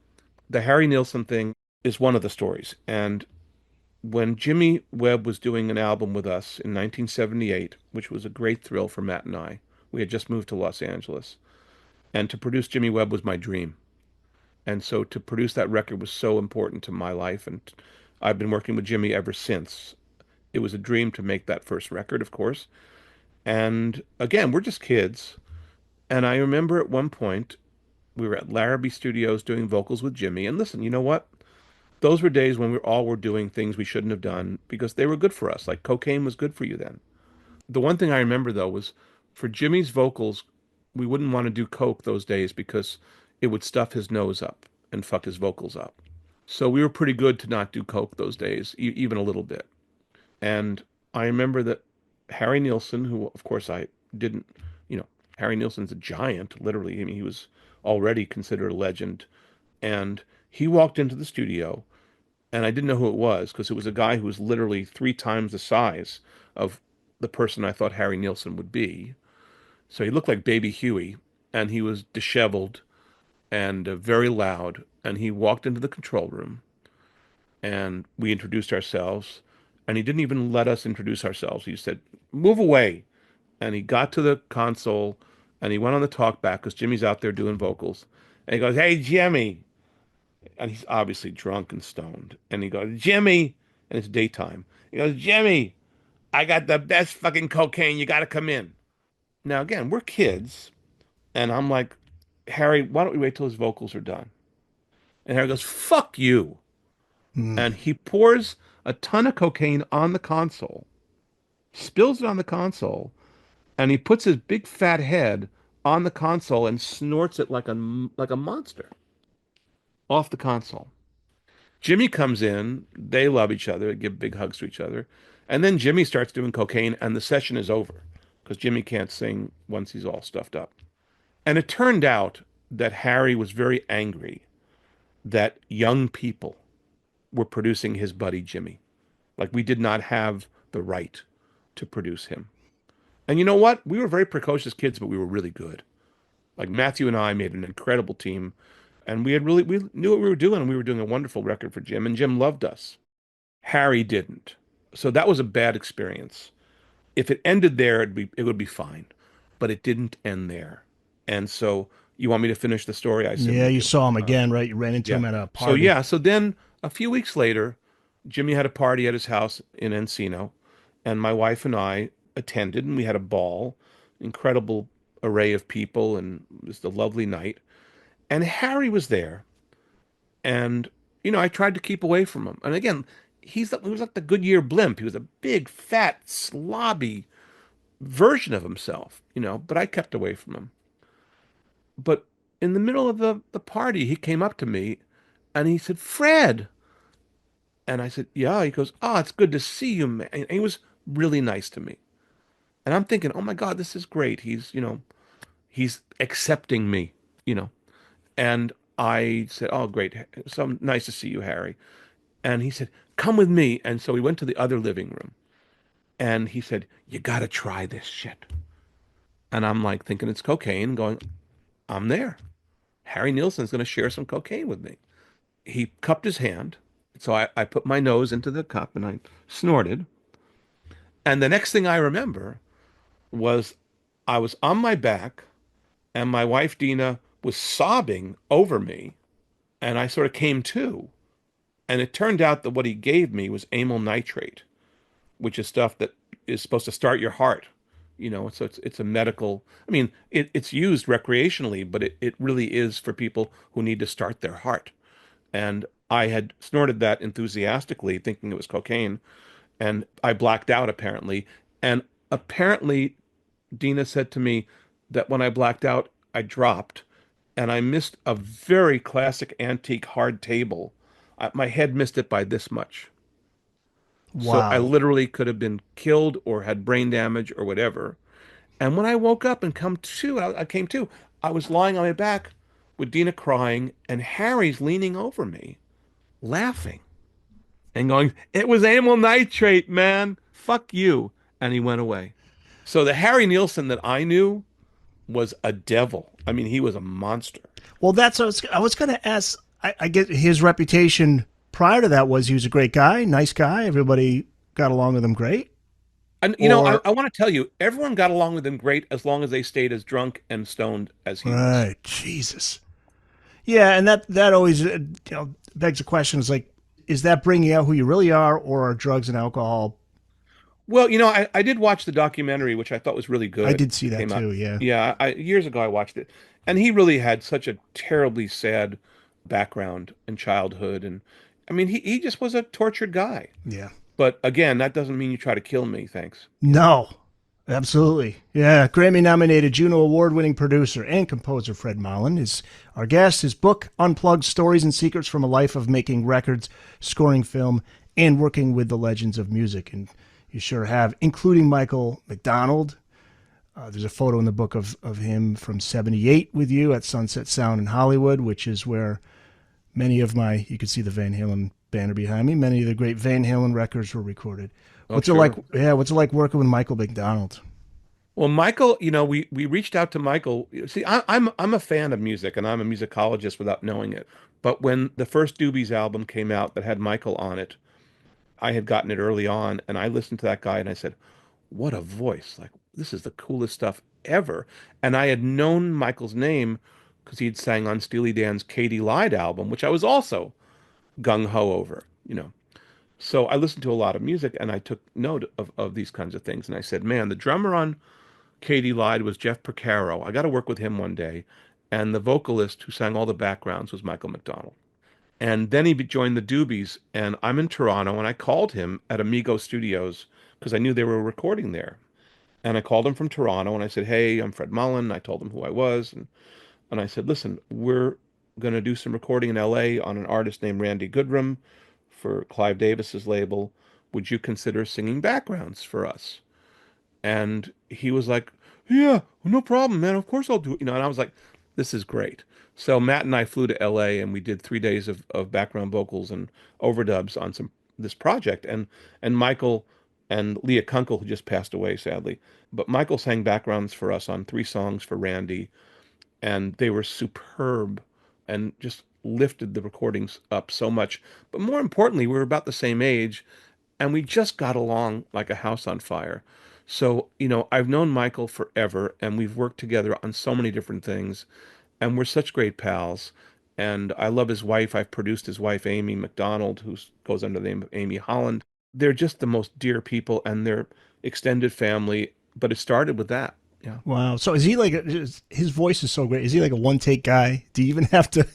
The Harry Nilsson thing is one of the stories, and when Jimmy Webb was doing an album with us in 1978, which was a great thrill for Matt and I, we had just moved to Los Angeles, and to produce Jimmy Webb was my dream. And so to produce that record was so important to my life, and I've been working with Jimmy ever since. It was a dream to make that first record, of course. And again, we're just kids. And I remember at one point we were at Larrabee Studios doing vocals with Jimmy. And listen, you know what? Those were days when we all were doing things we shouldn't have done because they were good for us. Like cocaine was good for you then. The one thing I remember though was for Jimmy's vocals, we wouldn't want to do coke those days because it would stuff his nose up and fuck his vocals up. So we were pretty good to not do coke those days, even a little bit. And I remember that Harry Nilsson, who of course I didn't, you know, Harry Nilsson's a giant, literally. I mean, he was already considered a legend. And he walked into the studio, and I didn't know who it was because it was a guy who was literally 3 times the size of the person I thought Harry Nilsson would be. So he looked like Baby Huey, and he was disheveled and very loud. And he walked into the control room, and we introduced ourselves. And he didn't even let us introduce ourselves. He said, "Move away." And he got to the console, and he went on the talk back because Jimmy's out there doing vocals. And he goes, "Hey, Jimmy." And he's obviously drunk and stoned. And he goes, "Jimmy," and it's daytime. He goes, "Jimmy, I got the best fucking cocaine. You got to come in." Now, again, we're kids. And I'm like, "Harry, why don't we wait till his vocals are done?" And Harry goes, "Fuck you." mm, And he pours a ton of cocaine on the console, spills it on the console, and he puts his big fat head on the console and snorts it like a monster off the console. Jimmy comes in, they love each other, give big hugs to each other, and then Jimmy starts doing cocaine and the session is over because Jimmy can't sing once he's all stuffed up. And it turned out that Harry was very angry that young people were producing his buddy Jimmy. Like we did not have the right to produce him. And you know what? We were very precocious kids, but we were really good. Like Matthew and I made an incredible team, and we knew what we were doing, and we were doing a wonderful record for Jim, and Jim loved us. Harry didn't. So that was a bad experience. If it ended there, it would be fine, but it didn't end there. And so you want me to finish the story? I assume yeah, you you do. saw him Um, again, right? You ran into yeah. him at a So party. yeah, so then a few weeks later, Jimmy had a party at his house in Encino, and my wife and I attended, and we had a ball, incredible array of people, and it was a lovely night. And Harry was there, and I tried to keep away from him. And again, he was like the Goodyear blimp. He was a big, fat, slobby version of himself, but I kept away from him. But in the middle of the party, he came up to me and he said, "Fred." And I said, "Yeah." He goes, "Oh, it's good to see you, man." And he was really nice to me. And I'm thinking, "Oh my God, this is great. He's accepting me, you know." And I said, "Oh, great. So nice to see you, Harry." And he said, "Come with me." And so we went to the other living room. And he said, "You got to try this shit." And I'm like thinking it's cocaine, going, "I'm there. Harry Nilsson's going to share some cocaine with me." He cupped his hand. So I put my nose into the cup and I snorted. And the next thing I remember was I was on my back and my wife Dina was sobbing over me, and I sort of came to. And it turned out that what he gave me was amyl nitrate, which is stuff that is supposed to start your heart. So it's a medical, I mean, it's used recreationally, but it really is for people who need to start their heart. And I had snorted that enthusiastically, thinking it was cocaine, and I blacked out apparently. And apparently, Dina said to me that when I blacked out, I dropped and I missed a very classic antique hard table. My head missed it by this much. So I Wow. literally could have been killed or had brain damage or whatever. And when I woke up and I came to, I was lying on my back with Dina crying and Harry's leaning over me, laughing and going, "It was amyl nitrate, man. Fuck you." And he went away. So the Harry Nilsson that I knew was a devil. I mean, he was a monster. Well, that's what I was going to ask. I get his reputation prior to that was he was a great guy, nice guy. Everybody got along with him great. And Or I want to tell you, everyone got along with him great as long as they stayed as drunk and stoned as he was. right, Jesus. Yeah, and that always begs the question: is like, is that bringing out who you really are, or are drugs and alcohol? Well, I did watch the documentary, which I thought was really I good. did see It that came out, too. Yeah, yeah, years ago I watched it, and he really had such a terribly sad background and childhood, and I mean, he just was a tortured guy. yeah. But again, that doesn't mean you try to kill me. Thanks. No, absolutely. Yeah, Grammy-nominated Juno Award-winning producer and composer Fred Mollin is our guest. His book, Unplugged Stories and Secrets from a Life of Making Records, Scoring Film, and Working with the Legends of Music. And you sure have, including Michael McDonald. There's a photo in the book of him from 78 with you at Sunset Sound in Hollywood, which is where you can see the Van Halen banner behind me. Many of the great Van Halen records were recorded. Oh, What's it like? sure. Yeah, what's it like working with Michael McDonald? Well, Michael, we reached out to Michael. See, I'm a fan of music, and I'm a musicologist without knowing it. But when the first Doobies album came out that had Michael on it, I had gotten it early on, and I listened to that guy, and I said, "What a voice! Like this is the coolest stuff ever." And I had known Michael's name because he'd sang on Steely Dan's Katie Lied album, which I was also gung ho over. So I listened to a lot of music, and I took note of these kinds of things, and I said, "Man, the drummer on Katie Lied was Jeff Porcaro. I got to work with him one day." And the vocalist who sang all the backgrounds was Michael McDonald. And then he joined the Doobies, and I'm in Toronto, and I called him at Amigo Studios because I knew they were recording there. And I called him from Toronto, and I said, "Hey, I'm Fred Mollin." I told him who I was, and I said, "Listen, we're going to do some recording in LA on an artist named Randy Goodrum for Clive Davis's label. Would you consider singing backgrounds for us?" And he was like, "Yeah, no problem, man. Of course I'll do it." And I was like, "This is great." So Matt and I flew to LA and we did 3 days of background vocals and overdubs on this project. And Michael and Leah Kunkel, who just passed away sadly, but Michael sang backgrounds for us on 3 songs for Randy, and they were superb and just lifted the recordings up so much. But more importantly, we were about the same age and we just got along like a house on fire. So, I've known Michael forever and we've worked together on so many different things and we're such great pals. And I love his wife. I've produced his wife, Amy McDonald, who goes under the name of Amy Holland. They're just the most dear people and they're extended family. But it started with that. Yeah. Wow. So is he like his voice is so great? Is he like a one take guy? Do you even have to?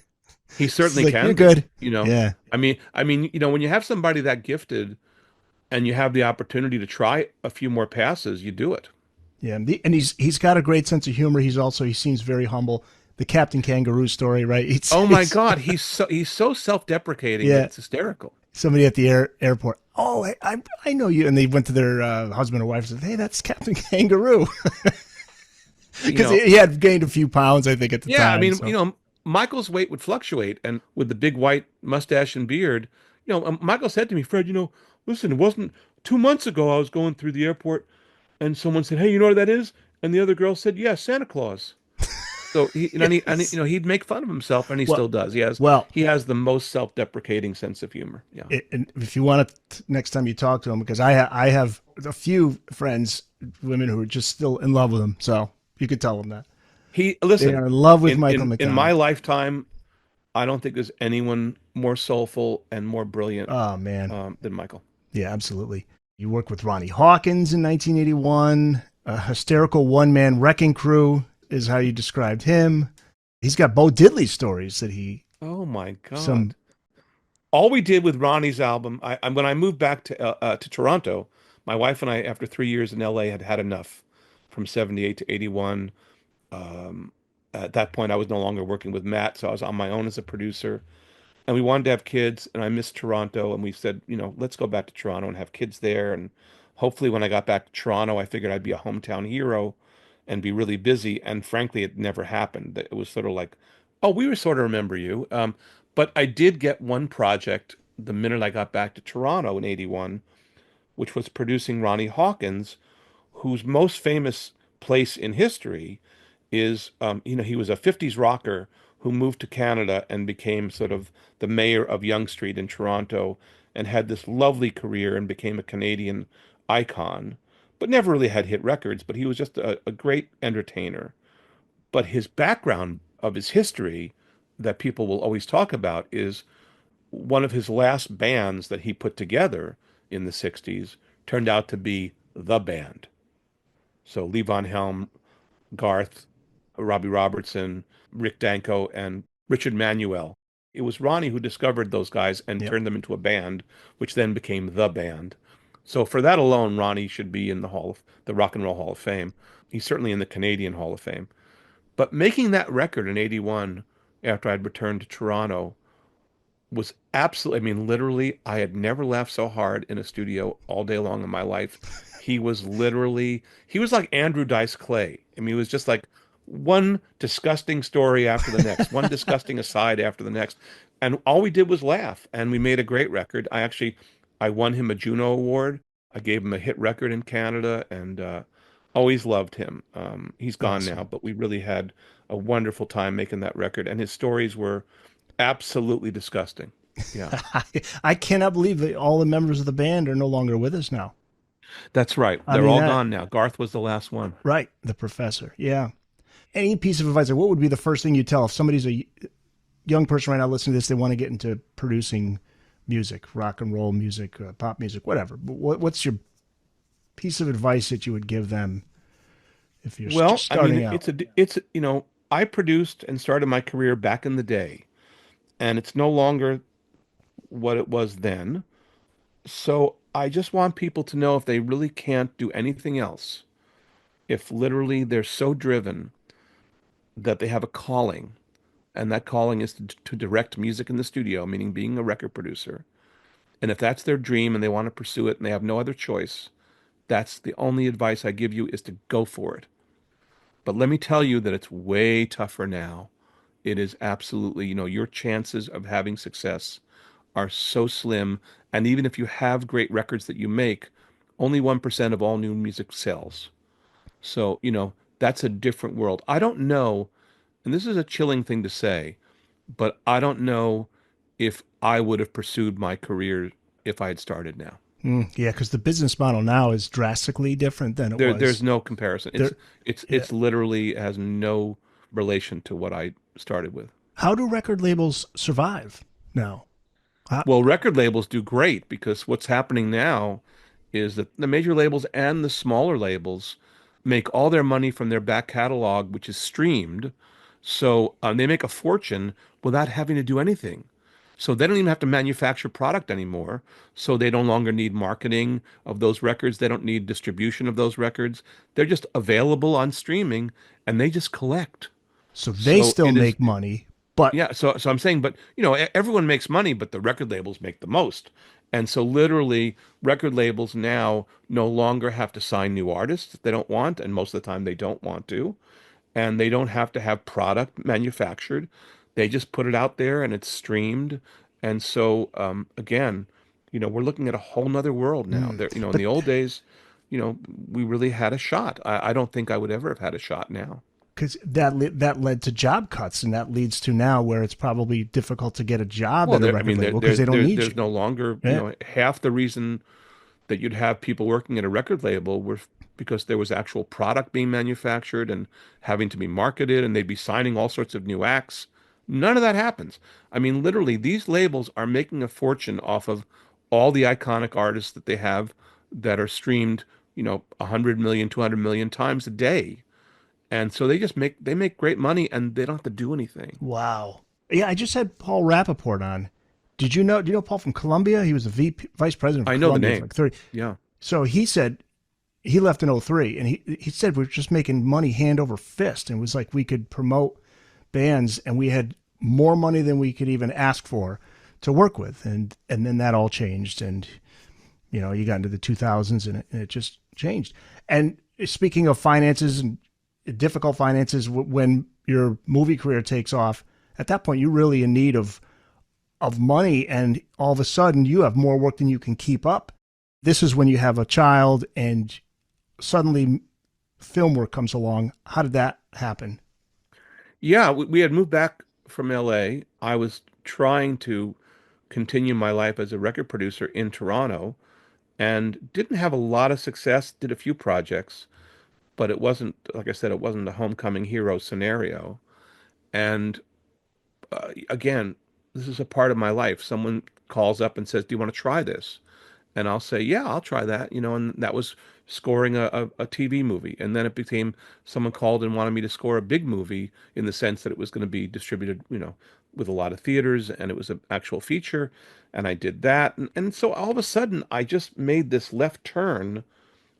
He It's certainly like you're can be. good. You know, Yeah. when you have somebody that gifted and you have the opportunity to try a few more passes, you do it. Yeah, and he's got a great sense of humor. He seems very humble. The Captain Kangaroo story, right? Oh my It's God, he's so self-deprecating that yeah. it's hysterical. Somebody at the airport. Oh, I know you. And they went to their husband or wife and said, "Hey, that's Captain Kangaroo," You because know, he had gained a few pounds, I think, at the yeah, I time. mean, So Michael's weight would fluctuate, and with the big white mustache and beard, Michael said to me, "Fred, listen, it wasn't 2 months ago I was going through the airport, and someone said, 'Hey, you know what that is?' And the other girl said, 'Yeah, Santa Claus.'" So yes. he'd make fun of himself, and he Well, still does. He has well, he has the most self-deprecating sense of humor. Yeah. and if you want to next time you talk to him, because I have a few friends, women who are just still in love with him, so you could tell them that. He They listen, are in love with Michael in my McDonald. lifetime, I don't think there's anyone more soulful and more brilliant Oh man, than Michael. yeah, absolutely. You worked with Ronnie Hawkins in 1981. A hysterical one-man wrecking crew is how you described him. He's got Bo Diddley stories that he Oh my some. God. All we did with Ronnie's album, when I moved back to Toronto, my wife and I, after 3 years in LA, had had enough from 78 to 81. Um, at that point, I was no longer working with Matt, so I was on my own as a producer. And we wanted to have kids, and I missed Toronto, and we said, let's go back to Toronto and have kids there. And hopefully, when I got back to Toronto, I figured I'd be a hometown hero and be really busy. And frankly, it never happened. It was sort of like, oh, we were sort of remember you. But I did get one project the minute I got back to Toronto in 81, which was producing Ronnie Hawkins, whose most famous place in history is, he was a 50s rocker who moved to Canada and became sort of the mayor of Yonge Street in Toronto and had this lovely career and became a Canadian icon, but never really had hit records, but he was just a great entertainer. But his background of his history that people will always talk about is one of his last bands that he put together in the 60s turned out to be the band. So Lee Von Helm, Garth, Robbie Robertson, Rick Danko, and Richard Manuel. It was Ronnie who discovered those guys and Yep. turned them into a band, which then became the band. So for that alone, Ronnie should be in the Rock and Roll Hall of Fame. He's certainly in the Canadian Hall of Fame. But making that record in 81 after I'd returned to Toronto was absolutely, I mean, literally, I had never laughed so hard in a studio all day long in my life. He was like Andrew Dice Clay. I mean, he was just like one disgusting story after the next, one disgusting aside after the next. And all we did was laugh, and we made a great record. I won him a Juno Award. I gave him a hit record in Canada, and always loved him. He's gone now, Awesome. but we really had a wonderful time making that record, and his stories were absolutely disgusting. Yeah, I cannot believe that all the members of the band are no longer with us now. that's right. I They're mean all that gone now. Garth was the last one. right, the professor. Yeah. Any piece of advice, like what would be the first thing you tell if somebody's a young person right now listening to this, they want to get into producing music, rock and roll music, pop music, whatever. What's your piece of advice that you would give them if you're just Well, I starting mean, out? I produced and started my career back in the day, and it's no longer what it was then. So I just want people to know if they really can't do anything else, if literally they're so driven that they have a calling, and that calling is to direct music in the studio, meaning being a record producer. And if that's their dream and they want to pursue it and they have no other choice, that's the only advice I give you is to go for it. But let me tell you that it's way tougher now. It is absolutely, your chances of having success are so slim. And even if you have great records that you make, only 1% of all new music sells. So, that's a different world. I don't know, and this is a chilling thing to say, but I don't know if I would have pursued my career if I had started now. Yeah, because the business model now is drastically different than it There's was. no comparison. There, yeah. It's literally has no relation to what I started with. How do record labels survive now? How, Well, record labels do great because what's happening now is that the major labels and the smaller labels make all their money from their back catalog, which is streamed. So they make a fortune without having to do anything. So they don't even have to manufacture product anymore. So they no longer need marketing of those records. They don't need distribution of those records. They're just available on streaming and they just collect. so they So still it is, make money, but yeah, so I'm saying, but everyone makes money, but the record labels make the most. And so literally record labels now no longer have to sign new artists if they don't want, and most of the time they don't want to, and they don't have to have product manufactured. They just put it out there and it's streamed. And so again, we're looking at a whole nother world now. There, in but the old days, we really had a shot. I don't think I would ever have had a shot now. because that led to job cuts, and that leads to now where it's probably difficult to get a job Well, at a there, I record mean, label because they don't need there's you. no longer, Yeah. half the reason that you'd have people working at a record label were because there was actual product being manufactured and having to be marketed, and they'd be signing all sorts of new acts. None of that happens. I mean, literally, these labels are making a fortune off of all the iconic artists that they have that are streamed, 100 million, 200 million times a day. And so they make great money and they don't have to do anything. Wow. Yeah, I just had Paul Rappaport on. Do you know Paul from Columbia? He was the vice president I for know the Columbia for name. like 30. Yeah. So he said he left in '03, and he said we're just making money hand over fist, and it was like we could promote bands and we had more money than we could even ask for to work with. And then that all changed, and you got into the 2000s, and it just changed. And speaking of finances and difficult finances, when your movie career takes off, at that point you're really in need of money, and all of a sudden you have more work than you can keep up. This is when you have a child and suddenly film work comes along. How did that happen? Yeah, we had moved back from LA. I was trying to continue my life as a record producer in Toronto and didn't have a lot of success, did a few projects, but it wasn't, like I said, it wasn't a homecoming hero scenario. And again, this is a part of my life. Someone calls up and says, "Do you want to try this?" And I'll say, "Yeah, I'll try that." And that was scoring a TV movie. And then it became someone called and wanted me to score a big movie in the sense that it was going to be distributed, with a lot of theaters and it was an actual feature. And I did that. And so all of a sudden, I just made this left turn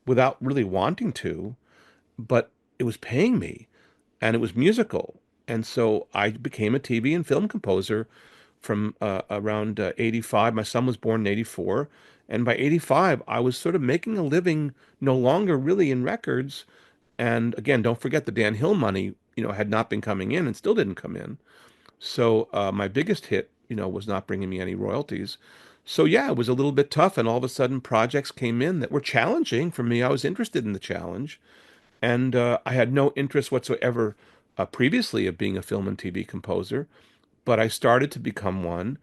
without really wanting to, but it was paying me and it was musical. And so I became a TV and film composer from around 85. My son was born in 84. And by 85, I was sort of making a living no longer really in records. And again, don't forget the Dan Hill money, had not been coming in and still didn't come in. So my biggest hit, was not bringing me any royalties. So yeah, it was a little bit tough. And all of a sudden, projects came in that were challenging for me. I was interested in the challenge. And I had no interest whatsoever previously of being a film and TV composer, but I started to become one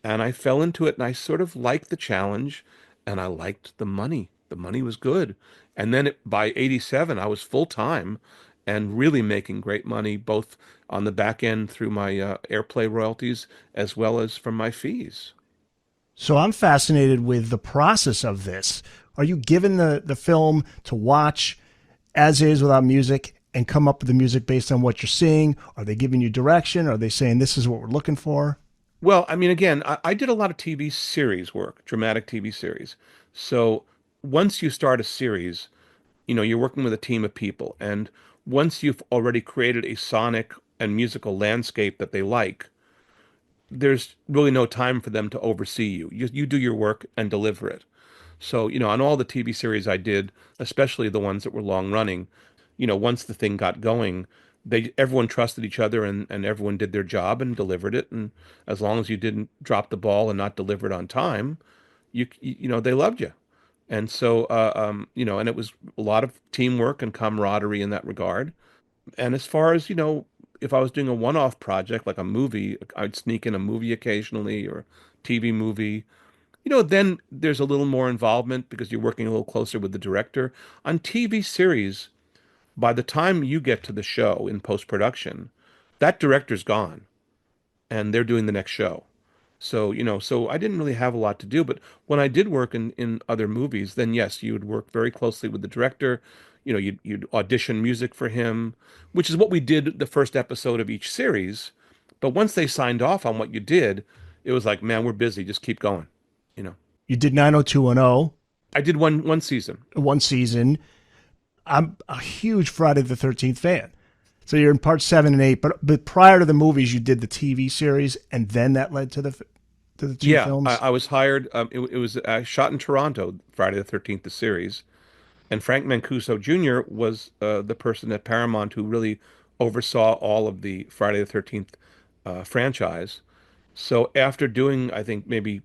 and I fell into it and I sort of liked the challenge and I liked the money. The money was good. And then by 87, I was full time and really making great money, both on the back end through my airplay royalties as well as from my fees. So I'm fascinated with the process of this. Are you given the film to watch as is without music and come up with the music based on what you're seeing? Are they giving you direction? Are they saying this is what we're looking for? Well, I mean, again, I did a lot of TV series work, dramatic TV series. So once you start a series, you're working with a team of people. And once you've already created a sonic and musical landscape that they like, there's really no time for them to oversee you. You do your work and deliver it. So, on all the TV series I did, especially the ones that were long running, once the thing got going, everyone trusted each other and everyone did their job and delivered it. And as long as you didn't drop the ball and not deliver it on time, they loved you. And so, and it was a lot of teamwork and camaraderie in that regard. And as far as, if I was doing a one-off project like a movie, I'd sneak in a movie occasionally or TV movie. Then there's a little more involvement because you're working a little closer with the director. On TV series, by the time you get to the show in post-production, that director's gone and they're doing the next show. So, so I didn't really have a lot to do, but when I did work in other movies, then yes, you would work very closely with the director. You'd audition music for him, which is what we did the first episode of each series. But once they signed off on what you did, it was like, man, we're busy. Just keep going. You know, You did 90210, I did one season. one season. I'm a huge Friday the 13th fan. So you're in part 7 and 8, but prior to the movies, you did the TV series, and then that led to the two Yeah, I, films. I was hired. It was shot in Toronto, Friday the 13th, the series. And Frank Mancuso Jr. was the person at Paramount who really oversaw all of the Friday the 13th franchise. So after doing, I think, maybe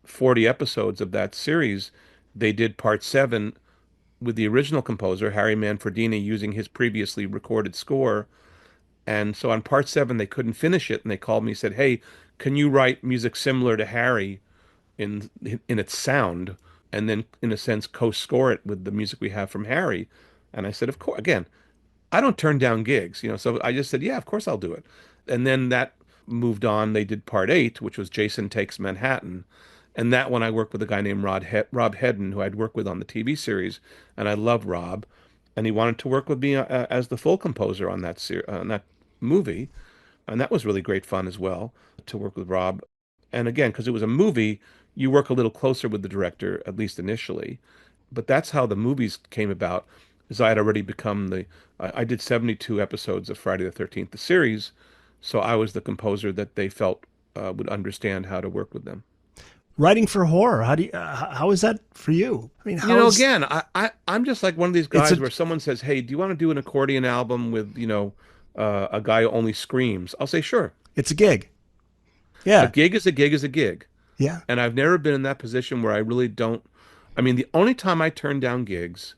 40 episodes of that series, they did part seven with the original composer, Harry Manfredini, using his previously recorded score. And so on part seven, they couldn't finish it. And they called me and said, "Hey, can you write music similar to Harry in its sound?" and then in a sense co-score it with the music we have from Harry. And I said, of course, again, I don't turn down gigs, so I just said, yeah, of course I'll do it. And then that moved on. They did part eight, which was Jason Takes Manhattan. And that one I worked with a guy named Rob Hedden, who I'd worked with on the TV series, and I love Rob, and he wanted to work with me as the full composer on on that movie, and that was really great fun as well to work with Rob. And again, because it was a movie, you work a little closer with the director, at least initially. But that's how the movies came about, is I had already become I did 72 episodes of Friday the 13th, the series, so I was the composer that they felt would understand how to work with them. Writing for horror, how is that for you? I mean, how's Again, I'm just like one of these it's guys a where someone says, "Hey, do you want to do an accordion album with, a guy who only screams?" I'll say, "Sure." it's a gig. A Yeah. gig is a gig is a gig. Yeah. And I've never been in that position where I really don't. I mean, the only time I turn down gigs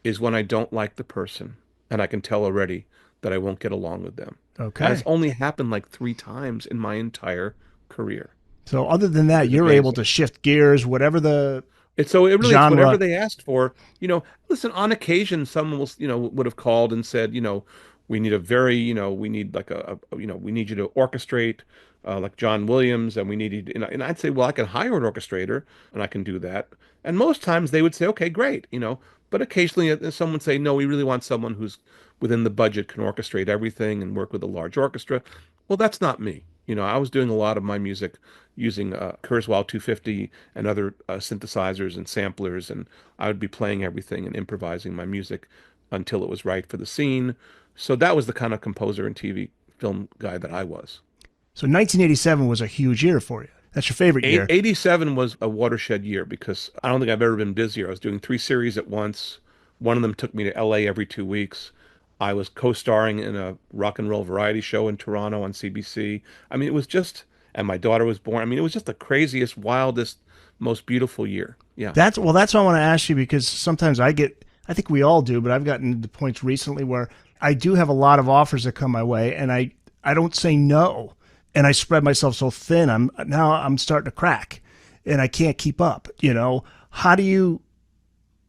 is when I don't like the person and I can tell already that I won't get along with them. And it's Okay. only happened like three times in my entire career. So other than that, It's you're able amazing. to shift gears, whatever the It's whatever genre. they asked for. Listen, on occasion, someone will, would have called and said, we need a very, we need like we need you to orchestrate like John Williams, and we need you to, and I'd say, well, I can hire an orchestrator and I can do that. And most times they would say, okay, great. But occasionally someone would say, no, we really want someone who's within the budget, can orchestrate everything and work with a large orchestra. Well, that's not me. I was doing a lot of my music using Kurzweil 250 and other synthesizers and samplers, and I would be playing everything and improvising my music until it was right for the scene. So that was the kind of composer and TV film guy that I was. So 1987 was a huge year for you. That's your favorite year. 87 was a watershed year because I don't think I've ever been busier. I was doing three series at once. One of them took me to LA every 2 weeks. I was co-starring in a rock and roll variety show in Toronto on CBC. I mean, it was just, and my daughter was born. I mean, it was just the craziest, wildest, most beautiful year. Yeah. That's what I want to ask you because sometimes I think we all do, but I've gotten to points recently where I do have a lot of offers that come my way, and I don't say no, and I spread myself so thin. I'm starting to crack, and I can't keep up. How do you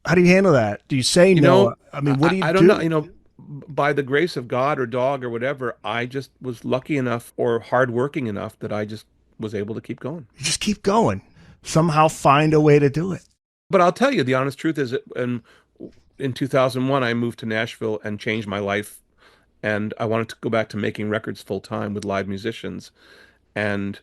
handle that? Do you say You no? know, I mean, what do you I don't know, do? by the grace of God or dog or whatever, I just was lucky enough or hardworking enough that I just was able to keep going. You just keep going. Somehow find a way to do it. But I'll tell you, the honest truth is that in 2001, I moved to Nashville and changed my life. And I wanted to go back to making records full time with live musicians. And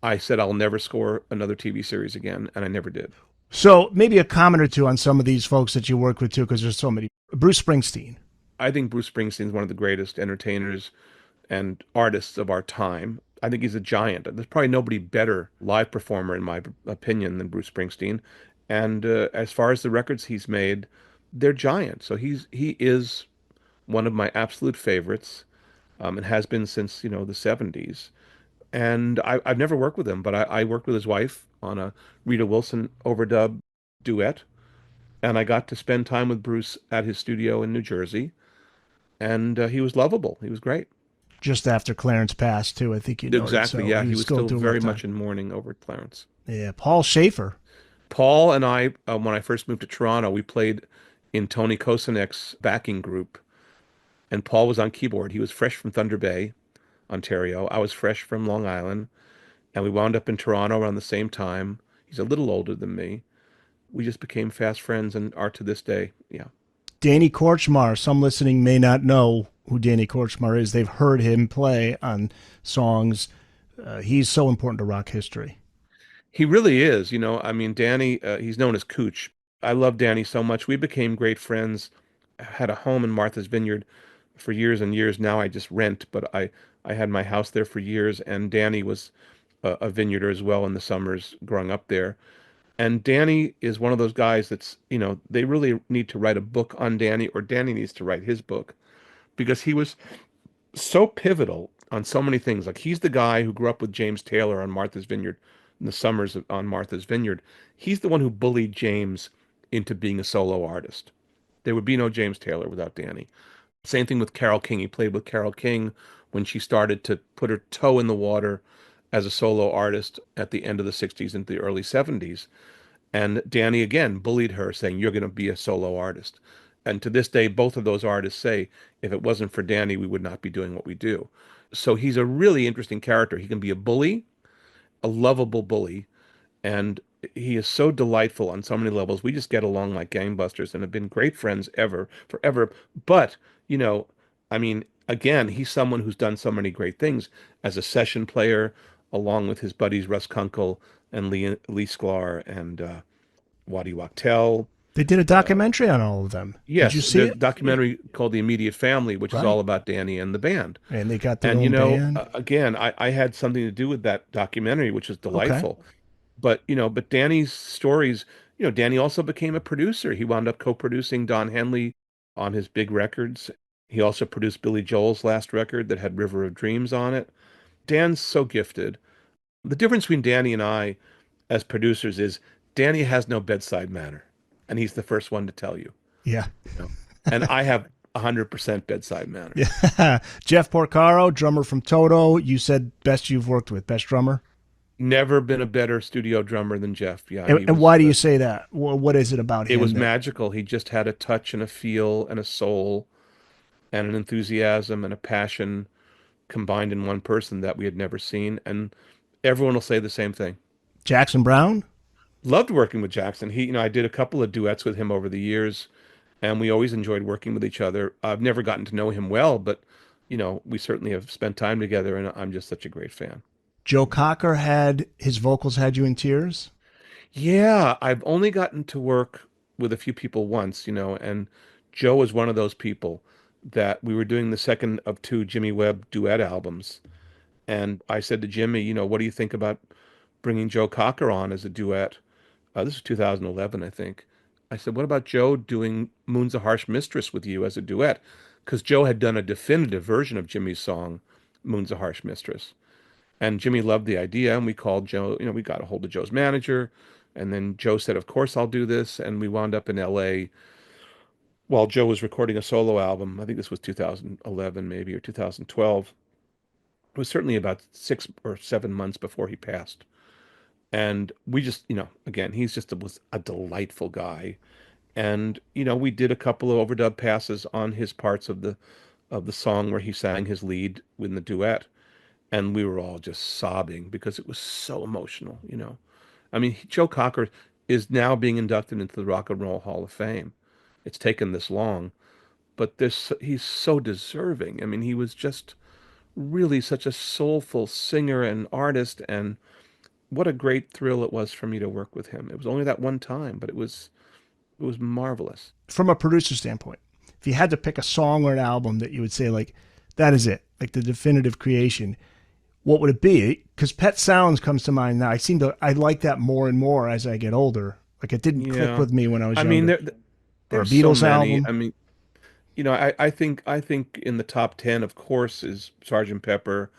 I said, I'll never score another TV series again. And I never did. So maybe a comment or two on some of these folks that you work with too, because there's so many. Bruce Springsteen. I think Bruce Springsteen is one of the greatest entertainers and artists of our time. I think he's a giant. There's probably nobody better live performer, in my opinion, than Bruce Springsteen. And as far as the records he's made, they're giant. So he is one of my absolute favorites, and has been since the 70s. And I've never worked with him, but I worked with his wife on a Rita Wilson overdub duet, and I got to spend time with Bruce at his studio in New Jersey, and he was lovable. He was great. Just after Clarence passed too, I think you noted. Exactly. So Yeah, he he was was going still through a rough very time. much in mourning over Clarence. Yeah, Paul Schaefer. Paul and I, when I first moved to Toronto, we played in Tony Kosanek's backing group, and Paul was on keyboard. He was fresh from Thunder Bay, Ontario. I was fresh from Long Island, and we wound up in Toronto around the same time. He's a little older than me. We just became fast friends and are to this day. Yeah. Danny Korchmar. Some listening may not know who Danny Korchmar is. They've heard him play on songs. He's so important to rock history. He really is. I mean, Danny, he's known as Cooch. I love Danny so much. We became great friends. I had a home in Martha's Vineyard for years and years. Now I just rent, but I had my house there for years, and Danny was a vineyarder as well in the summers growing up there. And Danny is one of those guys they really need to write a book on Danny, or Danny needs to write his book because he was so pivotal on so many things. Like he's the guy who grew up with James Taylor on Martha's Vineyard in the summers on Martha's Vineyard. He's the one who bullied James into being a solo artist. There would be no James Taylor without Danny. Same thing with Carole King. He played with Carole King when she started to put her toe in the water as a solo artist at the end of the 60s into the early 70s. And Danny again bullied her, saying, "You're going to be a solo artist." And to this day, both of those artists say, if it wasn't for Danny, we would not be doing what we do. So he's a really interesting character. He can be a bully, a lovable bully, and he is so delightful on so many levels. We just get along like gangbusters and have been great friends ever, forever. But, you know, I mean, again, he's someone who's done so many great things as a session player, along with his buddies Russ Kunkel and Lee Sklar and Waddy Wachtel. They did a documentary on all of them. Did you Yes, see the it? Yeah. documentary called The Immediate Family, which is all Right. about Danny and the band. And they got their And, own band. again, I had something to do with that documentary, which was Okay. delightful. But Danny's stories, Danny also became a producer. He wound up co-producing Don Henley on his big records. He also produced Billy Joel's last record that had River of Dreams on it. Dan's so gifted. The difference between Danny and I as producers is Danny has no bedside manner, and he's the first one to tell you, Yeah. you know. And I have 100% bedside manner. Yeah. Jeff Porcaro, drummer from Toto. You said best you've worked with, best drummer. Never been a better studio drummer than Jeff. Yeah, And, he and was why do you say that? What is it about it him was that magical. He just had a touch and a feel and a soul and an enthusiasm and a passion combined in one person that we had never seen. And everyone will say the same thing. Jackson Brown? Loved working with Jackson. I did a couple of duets with him over the years, and we always enjoyed working with each other. I've never gotten to know him well, but we certainly have spent time together, and I'm just such a great fan. Joe Cocker had his vocals had you in tears? Yeah, I've only gotten to work with a few people once, and Joe was one of those people that we were doing the second of two Jimmy Webb duet albums. And I said to Jimmy, what do you think about bringing Joe Cocker on as a duet? This was 2011, I think. I said, what about Joe doing Moon's a Harsh Mistress with you as a duet? Because Joe had done a definitive version of Jimmy's song, Moon's a Harsh Mistress. And Jimmy loved the idea, and we called Joe, we got a hold of Joe's manager, and then Joe said, of course I'll do this. And we wound up in LA while Joe was recording a solo album. I think this was 2011 maybe or 2012. It was certainly about 6 or 7 months before he passed. And we just, again, was a delightful guy. And, we did a couple of overdub passes on his parts of the song where he sang his lead in the duet. And we were all just sobbing because it was so emotional. I mean, Joe Cocker is now being inducted into the Rock and Roll Hall of Fame. It's taken this long, but he's so deserving. I mean, he was just really such a soulful singer and artist, and what a great thrill it was for me to work with him. It was only that one time, but it was marvelous. From a producer standpoint, if you had to pick a song or an album that you would say like that is it, like the definitive creation, what would it be? Because Pet Sounds comes to mind now. I like that more and more as I get older. Like it didn't click Yeah. with me when I was I mean, younger. Or a there's so Beatles many. album. I mean, I think in the top 10, of course, is Sergeant Pepper,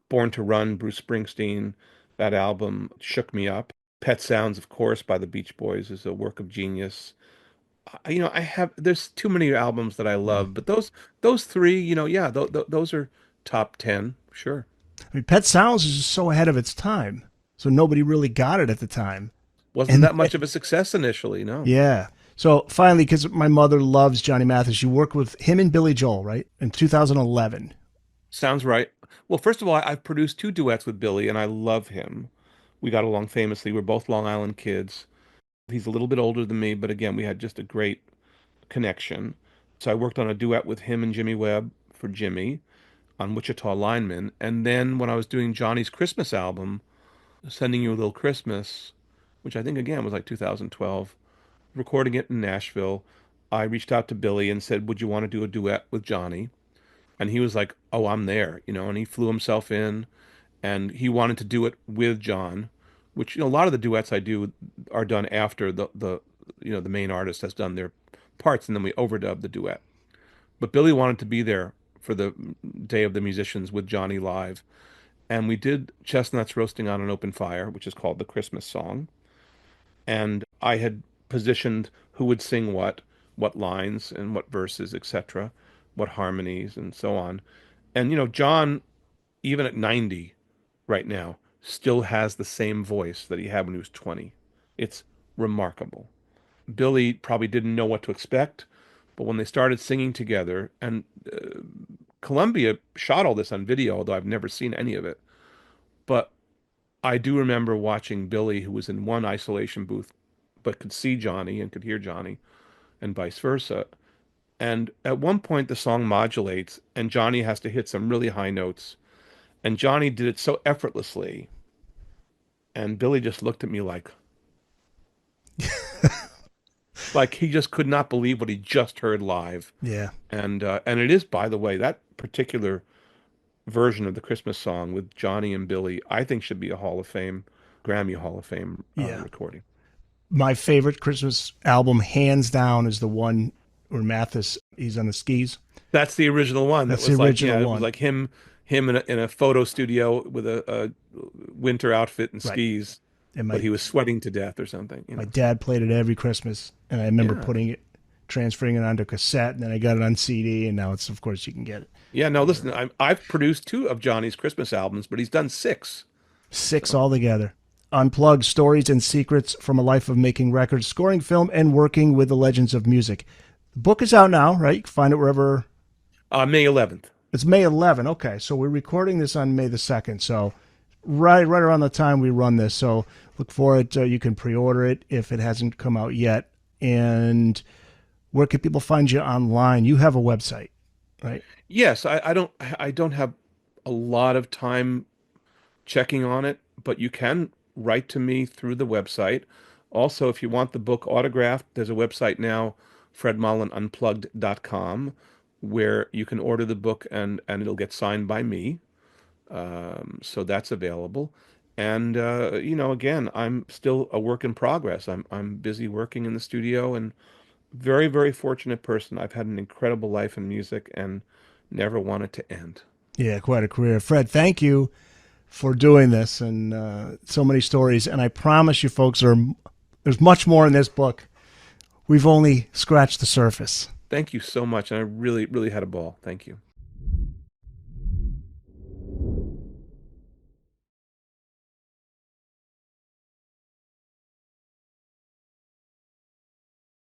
Born to Run, Bruce Springsteen. That album shook me up. Pet Sounds, of course, by the Beach Boys is a work of genius. There's too many albums that I Mm. love, but those three, yeah, those are top 10, sure. I mean, Pet Sounds is just so ahead of its time. So nobody really got it at the time. Wasn't And that much of a success initially, no. yeah. So finally, because my mother loves Johnny Mathis, you worked with him and Billy Joel, right? In 2011. Sounds right. Well, first of all, I've produced two duets with Billy, and I love him. We got along famously. We're both Long Island kids. He's a little bit older than me, but again, we had just a great connection. So I worked on a duet with him and Jimmy Webb for Jimmy on Wichita Lineman. And then when I was doing Johnny's Christmas album, Sending You a Little Christmas, which I think again was like 2012, recording it in Nashville, I reached out to Billy and said, would you want to do a duet with Johnny? And he was like, oh, I'm there, and he flew himself in and he wanted to do it with John, which, a lot of the duets I do are done after the main artist has done their parts and then we overdub the duet. But Billy wanted to be there for the Day of the Musicians with Johnny live. And we did Chestnuts Roasting on an Open Fire, which is called the Christmas song. And I had positioned who would sing what lines and what verses, etc., what harmonies and so on. And John, even at 90 right now, still has the same voice that he had when he was 20. It's remarkable. Billy probably didn't know what to expect, but when they started singing together, and Columbia shot all this on video, although I've never seen any of it, but I do remember watching Billy, who was in one isolation booth, but could see Johnny and could hear Johnny, and vice versa. And at one point, the song modulates, and Johnny has to hit some really high notes. And Johnny did it so effortlessly. And Billy just looked at me like he just could not believe what he just heard live. Yeah. And it is, by the way, that particular version of the Christmas song with Johnny and Billy, I think should be a Hall of Fame, Grammy Hall of Fame Yeah. recording. My favorite Christmas album, hands down, is the one where Mathis, he's on the skis. That's the original one. That's That was the like, yeah, original it was one. like him in a photo studio with a winter outfit and Right. skis, And but my he was sweating to death or something, my dad played it every Christmas, and I remember Yeah. transferring it onto cassette, and then I got it on CD, and now it's, of course, you can get it. Yeah, no, listen, I've produced two of Johnny's Christmas albums, but he's done six. 6 So, altogether. Unplugged stories and secrets from a life of making records, scoring film, and working with the legends of music. The book is out now, right? You can find it wherever. May 11th. It's May 11. Okay, so we're recording this on May the 2nd. So right around the time we run this. So look for it. You can pre-order it if it hasn't come out yet. And where can people find you online? You have a website, right? Yes, I don't have a lot of time checking on it, but you can write to me through the website. Also, if you want the book autographed, there's a website now, fredmollinunplugged.com, where you can order the book and it'll get signed by me. So that's available. And again, I'm still a work in progress. I'm busy working in the studio and very, very fortunate person. I've had an incredible life in music and never want it to end. Yeah, quite a career. Fred, thank you for doing this and so many stories. And I promise you, folks, there's much more in this book. We've only scratched the surface. Thank you so much. And I really, really had a ball. Thank you.